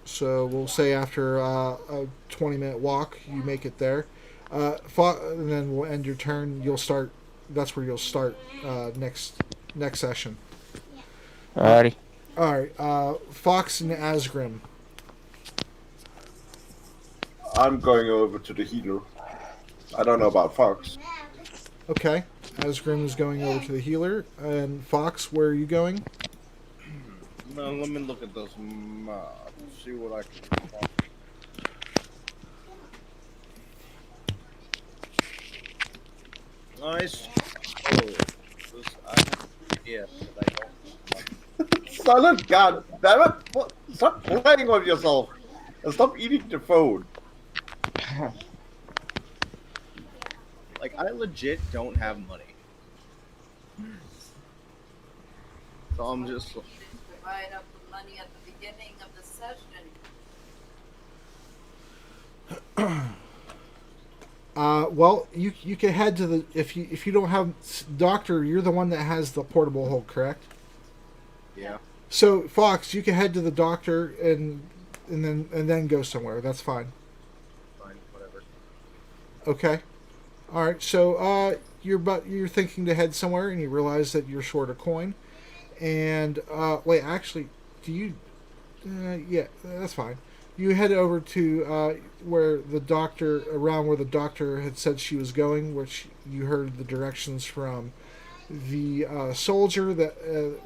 So we'll say after a 20-minute walk, you make it there. And then we'll end your turn. You'll start. That's where you'll start next session. Alrighty. All right. Fox and Asgrim. I'm going over to the healer. I don't know about Fox. Okay. Asgrim is going over to the healer. And Fox, where are you going? Now, let me look at those mobs. See what I can find. Nice. Oh, this, yeah, but I don't. Silent God, damn it! What? Stop playing with yourself and stop eating the phone. Like, I legit don't have money. So I'm just. Divide up the money at the beginning of the session. Well, you can head to the if you don't have Doctor, you're the one that has the portable hole, correct? Yeah. So Fox, you can head to the Doctor and then go somewhere. That's fine. Fine, whatever. Okay. All right. So you're thinking to head somewhere, and you realize that you're short a coin. And wait, actually, do you? Yeah, that's fine. You head over to where the doctor had said she was going, which you heard the directions from the soldier that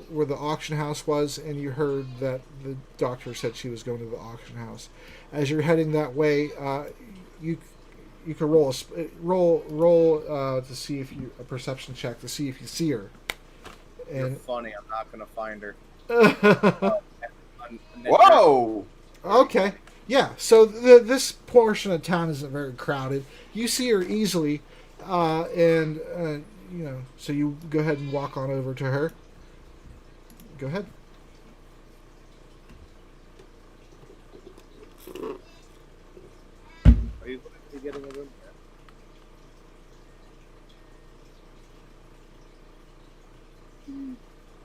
where the auction house was, and you heard that the doctor said she was going to the auction house. As you're heading that way, you can roll to see if a perception check to see if you see her. You're And funny. I'm not gonna find her. Whoa! okay, yeah. So this portion of town isn't very crowded. You see her easily, and so you go ahead and walk on over to her. Go ahead. Are you getting a room?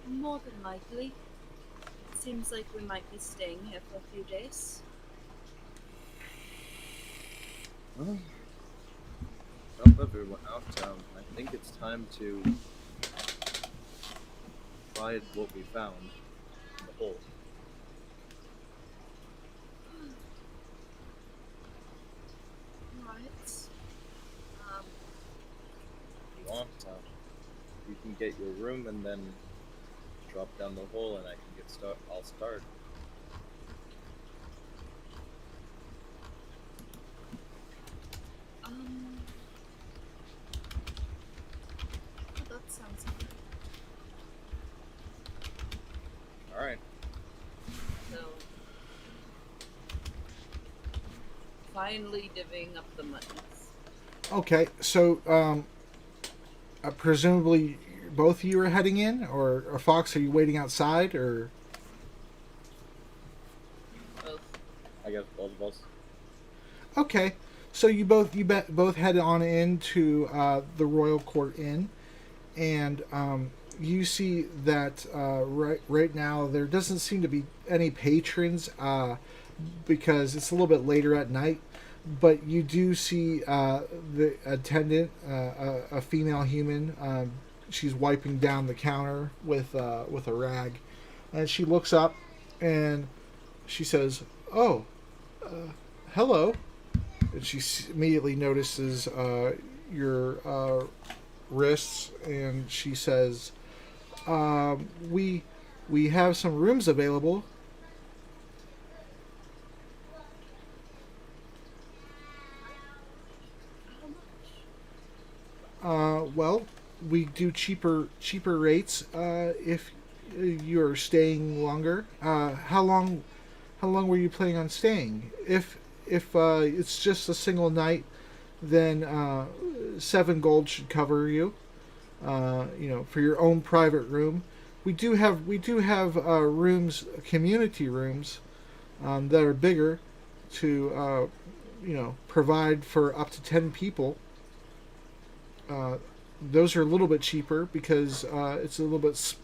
More than likely. Seems like we might be staying here for a few days. Help everyone out. I think it's time to find what we found in the hole. Right. If you want, you can get your room and then drop down the hole, and I can I'll start. That sounds good. All right. So, finally divvying up the monies. Okay, so presumably both of you are heading in, or Fox, are you waiting outside, or? Both. I guess both of us. Okay, so you both head on into the Royal Court Inn, and you see that right now there doesn't seem to be any patrons because it's a little bit later at night. But you do see the attendant, a female human. She's wiping down the counter with a rag, and she looks up and she says, "Oh, hello," and she immediately notices your wrists, and she says, "We have some rooms available." Well, we do cheaper rates if you're staying longer. How long were you planning on staying? If it's just a single night, then 7 gold should cover you. For your own private room. We do have rooms, community rooms, that are bigger to provide for up to 10 people. Those are a little bit cheaper because it's a little bit.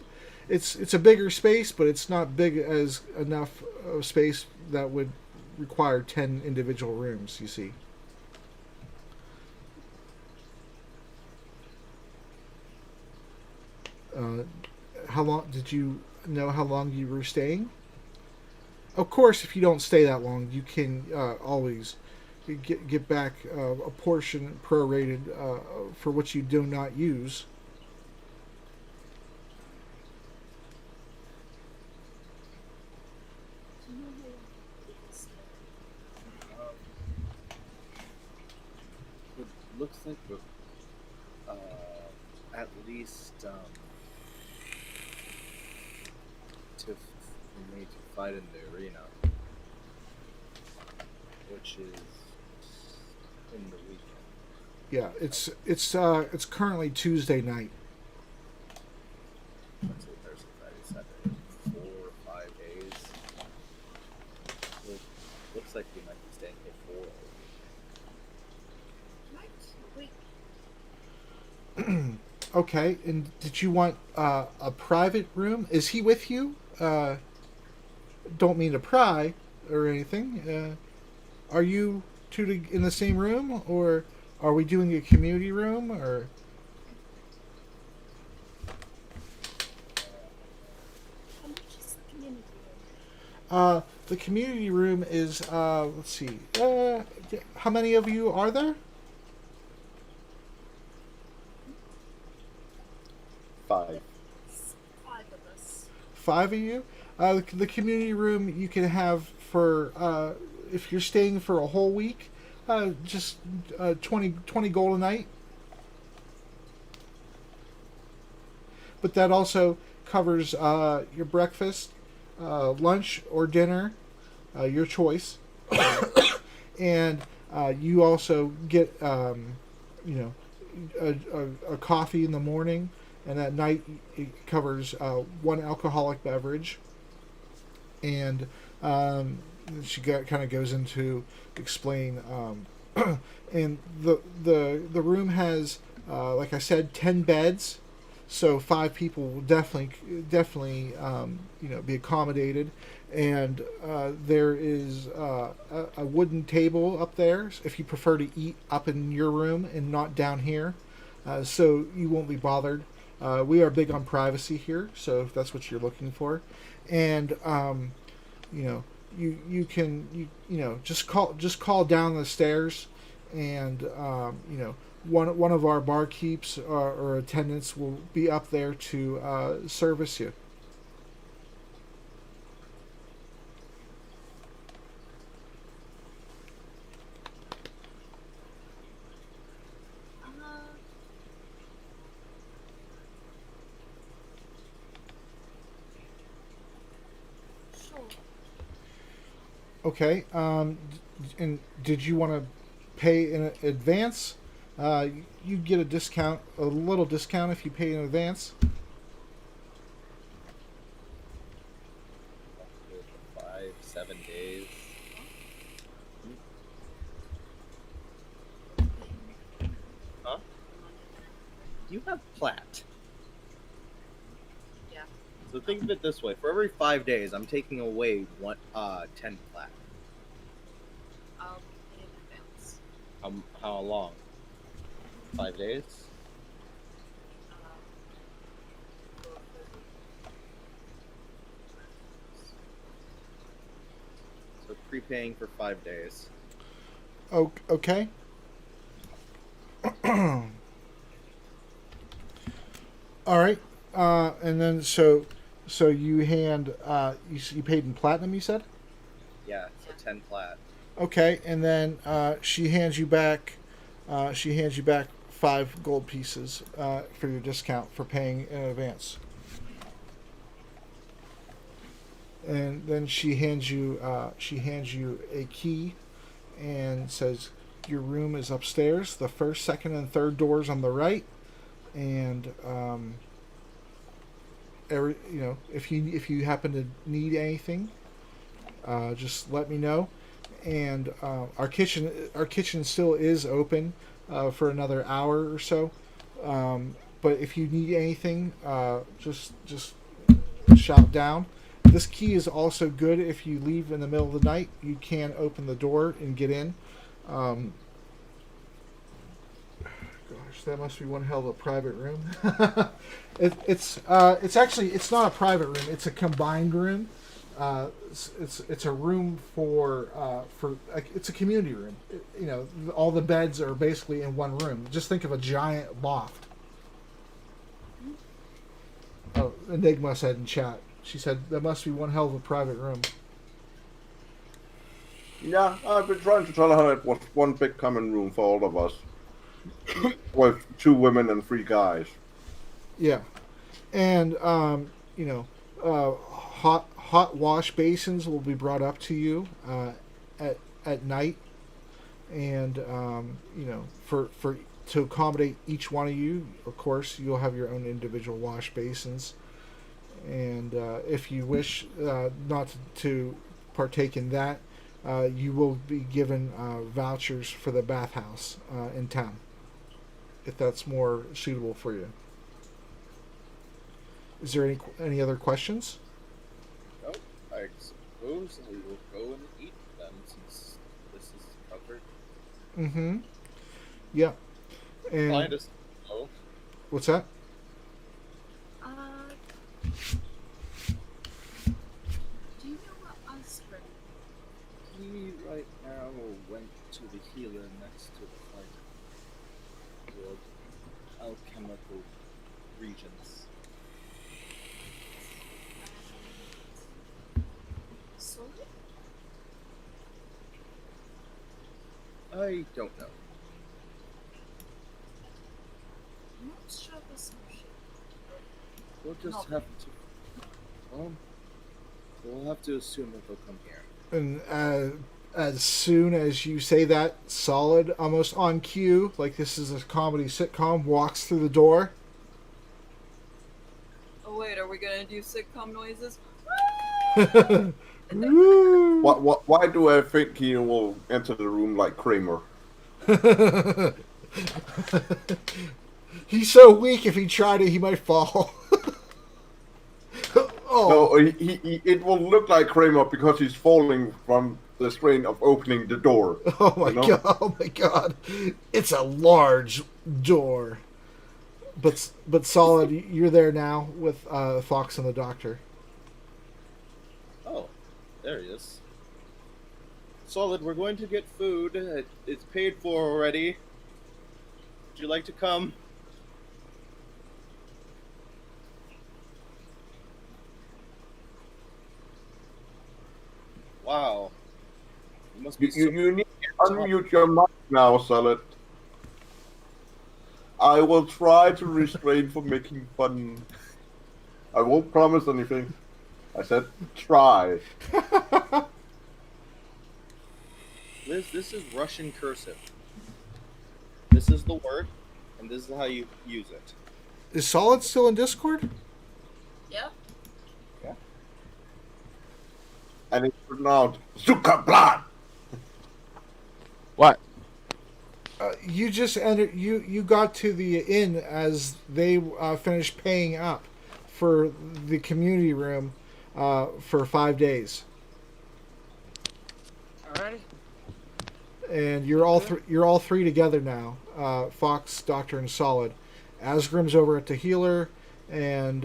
It's a bigger space, but it's not big as enough of space that would require 10 individual rooms. You see. How long did you know how long you were staying? Of course, if you don't stay that long, you can always get back a portion prorated for what you do not use. It looks like we're at least for me to fight in the arena, which is in the weekend. Yeah, it's currently Tuesday night. Wednesday, Thursday, Friday, Saturday, 4 or 5 days. It looks like we might be staying here 4 Right. Wait. Okay, and did you want a private room? Is he with you? Don't mean to pry or anything. Are you two in the same room, or are we doing a community room, or? How much is the community room? The community room is let's see. How many of you are there? 5. 5 of us. 5 of you. The community room you can have for if you're staying for a whole week, just 20 gold a night. But that also covers your breakfast, lunch, or dinner, your choice, and you also get a coffee in the morning, and at night it covers 1 alcoholic beverage. And she kind of goes into explain, and the room has, like I said, 10 beds, so 5 people will definitely be accommodated. And there is a wooden table up there if you prefer to eat up in your room and not down here, so you won't be bothered. We are big on privacy here, so if that's what you're looking for. And you can just call down the stairs, and one of our barkeeps or attendants will be up there to service you. Sure. Okay. And did you want to pay in advance? You get a discount, a little discount if you pay in advance. For 5-7 days. Huh? You have plat. Yeah. So think of it this way: for every 5 days, I'm taking away 10 plat. I'll pay in advance. How long? 5 days? prepaying for 5 days. Okay. All right. And then so you hand you paid in platinum, you said? Yeah, so 10 plat. Okay, and then she hands you back 5 gold pieces for your discount for paying in advance. And then she hands you a key and says your room is upstairs, the first, second, and third doors on the right, and if you happen to need anything, just let me know. And our kitchen still is open for another hour or so. But if you need anything, just shout down. This key is also good if you leave in the middle of the night. You can open the door and get in. Gosh, that must be one hell of a private room. It's not a private room. It's a combined room. It's a room for it's a community room. All the beds are basically in one room. Just think of a giant loft. Oh, Enigma said in chat. She said that must be one hell of a private room. Yeah, I've been trying to tell her it was one big common room for all of us. With 2 women and 3 guys. Yeah. And hot wash basins will be brought up to you at night, and to accommodate each one of you, of course, you'll have your own individual wash basins. And if you wish not to partake in that, you will be given vouchers for the bathhouse in town, if that's more suitable for you. Is there any other questions? No, I suppose I will go and eat them since this is covered. Mm-hmm. Yeah. And Find us. Oh, what's that? Do you know what Asgrim? he right now went to the healer next to the fight. Guild. Alchemical regions. Solid? I don't know. I'm not sure this motion. We'll just No. have to. Well, we'll have to assume that they'll come here. And as soon as you say that, Solid, almost on cue, like this is a comedy sitcom, walks through the door. Oh wait, are we gonna do sitcom noises? Woo! Why do I think he will enter the room like Kramer? He's so weak, if he tried it, he might fall. Oh. No, it will look like Kramer because he's falling from the strain of opening the door. Oh my you know? god! Oh my god! It's a large door. But Solid, you're there now with Fox and the Doctor. Oh, there he is. Solid, we're going to get food. It's paid for already. Would you like to come? Wow. You must be You need to unmute your mic now, Solid. I will try to restrain from making fun. I won't promise anything. I said try. This is Russian cursive. This is the word, and this is how you use it. Is Solid still in Discord? Yeah. And it's pronounced Zuckerblatt. What? You just entered. You got to the inn as they finished paying up for the community room for 5 days, Alrighty. and you're all three together now. Fox, Doctor, and Solid. Asgrim's over at the healer, and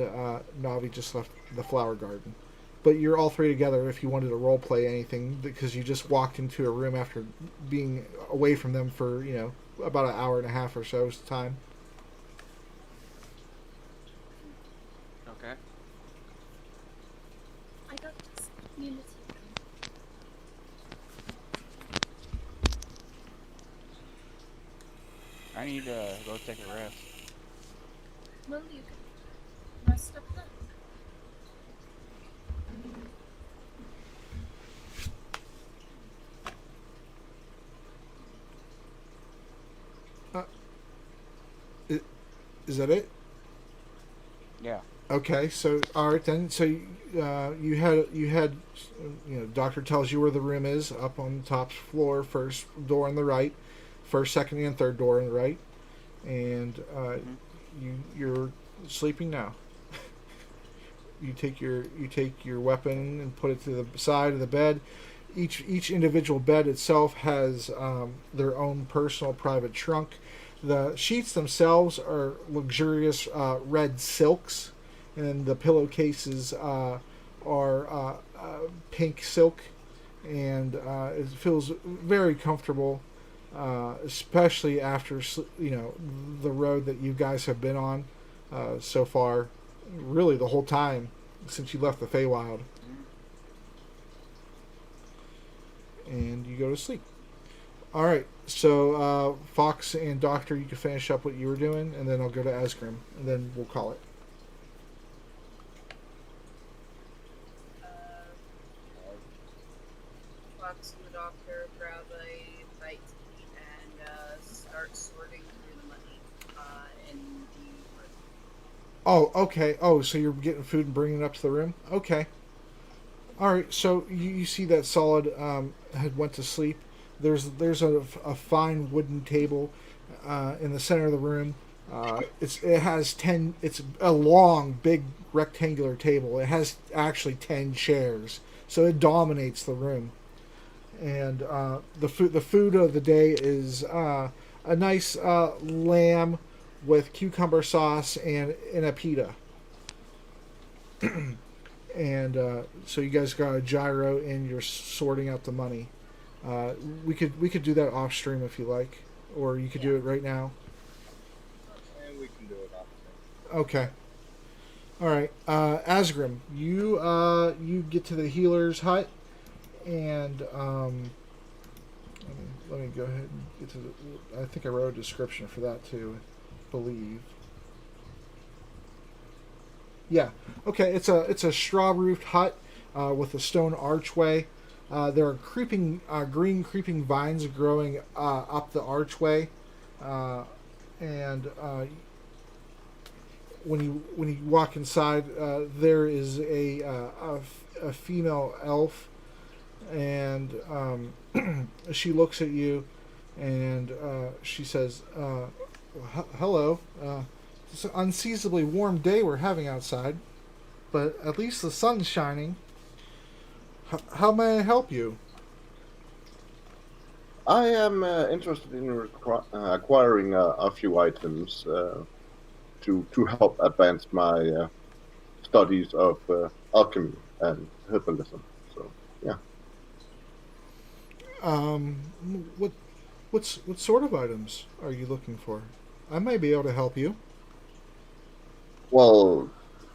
Navi just left the flower garden. but you're all three together if you wanted to role play anything, because you just walked into a room after being away from them for, about an hour and a half or so's time. Okay. I got this community. I need to go take a rest. Well, you can rest up there. Is that it? Yeah. Okay, so all right then. So you had doctor tells you where the room is, up on the top floor, first door on the right, first, second, and third door on the right, and you're sleeping now. You take your weapon and put it to the side of the bed. Each individual bed itself has their own personal private trunk. The sheets themselves are luxurious red silks, and the pillowcases are pink silk, and it feels very comfortable, especially after the road that you guys have been on so far, really the whole time since you left the Feywild. And you go to sleep. All right, so Fox and Doctor, you can finish up what you were doing, and then I'll go to Asgrim, and then we'll call it. Fox and the doctor grab a bite to eat and start sorting through the money in the room. Oh, okay. Oh, so you're getting food and bringing it up to the room? Okay. All right, so you see that Solid had went to sleep. There's a fine wooden table in the center of the room. It's a long, big rectangular table. It has actually 10 chairs, so it dominates the room. And the food of the day is a nice lamb with cucumber sauce and a pita. And so you guys got a gyro and you're sorting out the money. We could do that off stream if you like, or you could do it right now. And we can do it off. Okay. All right. Asgrim, you get to the healer's hut, and let me go ahead and get to the. I think I wrote a description for that too. I believe. Yeah. Okay. It's a straw-roofed hut with a stone archway. There are green creeping vines growing up the archway, and when you walk inside, there is a female elf, and she looks at you, and she says, "Hello. It's an unseasonably warm day we're having outside, but at least the sun's shining. How may I help you?" I am interested in acquiring a few items to help advance my studies of alchemy and herbalism. So, yeah. What sort of items are you looking for? I may be able to help you. Well,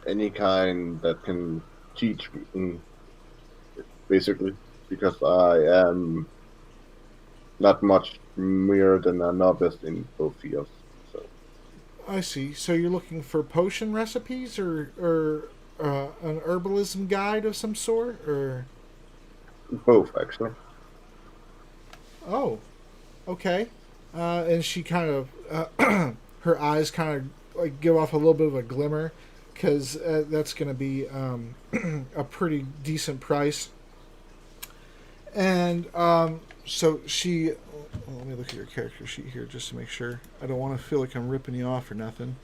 any kind that can teach me, basically, because I am not much more than a novice in both fields. So I see. So you're looking for potion recipes, or an herbalism guide of some sort, or both, actually. oh, okay. And she kind of her eyes kind of like give off a little bit of a glimmer, because that's going to be a pretty decent price. And so she, let me look at your character sheet here just to make sure. I don't want to feel like I'm ripping you off or nothing.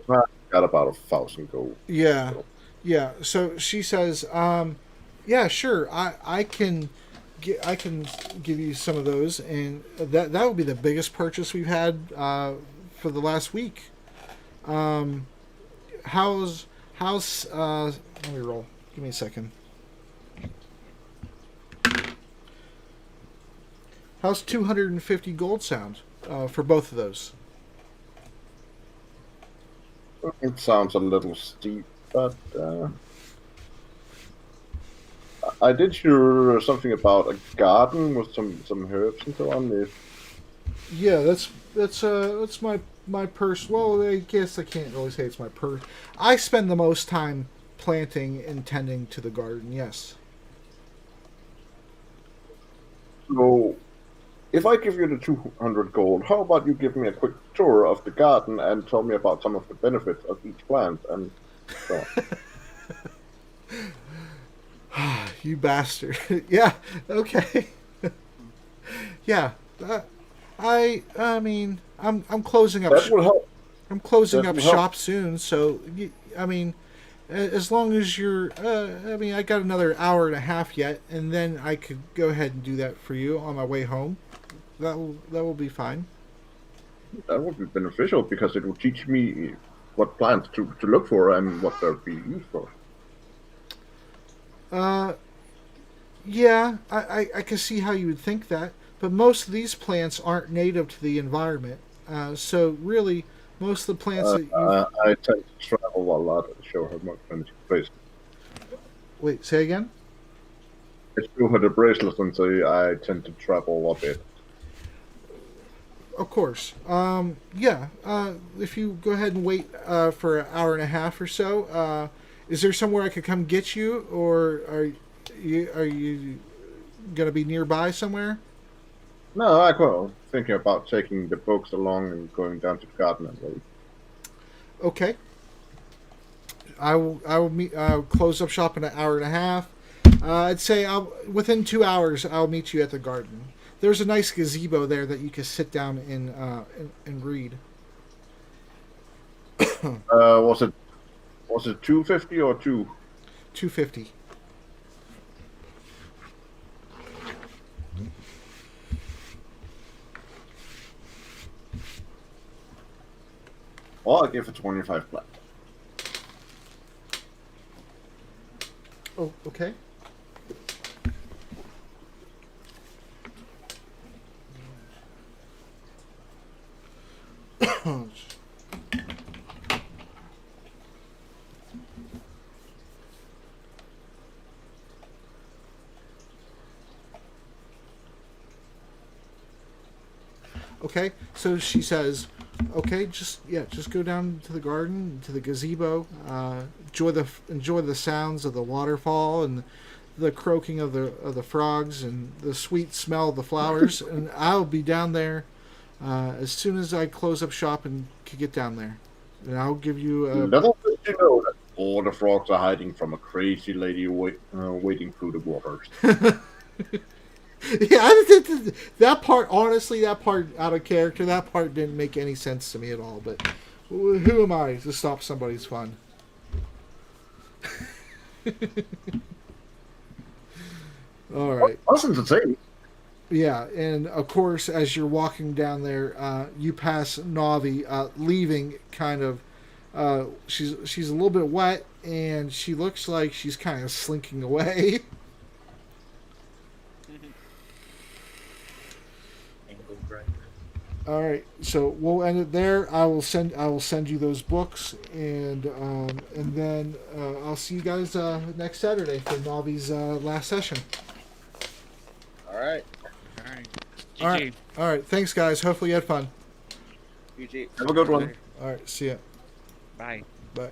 I got about 1,000 gold. Yeah, So, yeah. So she says, "Yeah, sure. I can give you some of those, and that would be the biggest purchase we've had for the last week. How's How's let me roll. Give me a second. How's 250 gold sound for both of those? It sounds a little steep, but I did hear something about a garden with some herbs and so on. Yeah, that's my purse. Well, I guess I can't really say it's my purse. I spend the most time planting and tending to the garden. Yes. So, if I give you the 200 gold, how about you give me a quick tour of the garden and tell me about some of the benefits of each plant and so on. You bastard. Yeah. Okay. Yeah. I mean, I'm closing up. That will help. I'm closing That up will help. shop soon, so I mean, as long as you're, I mean, I got another hour and a half yet, and then I could go ahead and do that for you on my way home. That will be fine. That would be beneficial because it will teach me what plants to look for and what they're being used for. Yeah, I can see how you would think that, but most of these plants aren't native to the environment. So really, most of the plants that you... I tend to travel a lot and show her my friendly bracelet. Wait, say again? I show her the bracelet and say I tend to travel a bit. Of course. Yeah. If you go ahead and wait for an hour and a half or so, is there somewhere I could come get you, or are you gonna be nearby somewhere? No, I was thinking about taking the books along and going down to the garden and wait. Okay. I will meet. I'll close up shop in an hour and a half. I'd say within 2 hours I'll meet you at the garden. There's a nice gazebo there that you can sit down and read. Was it 250 or 250. Well, I give it 25 flat. Oh, okay. Okay, so she says, "Okay, just go down to the garden, to the gazebo. Enjoy the sounds of the waterfall and the croaking of the frogs and the sweet smell of the flowers. And I'll be down there as soon as I close up shop and can get down there. And I'll give you a." Little did you know that all the frogs are hiding from a crazy lady waiting through the waters. Yeah, that part, honestly, that part out of character, that part didn't make any sense to me at all, but who am I to stop somebody's fun? All right. Wasn't the same. Yeah, and of course, as you're walking down there, you pass Navi leaving kind of, she's a little bit wet, and she looks like she's kind of slinking away. All right, so we'll end it there. I will send you those books, and then I'll see you guys next Saturday for Navi's last session. All right. All right. All right. Thanks, guys. Hopefully you had fun. GG. Have a good one. All right. See ya. Bye. Bye.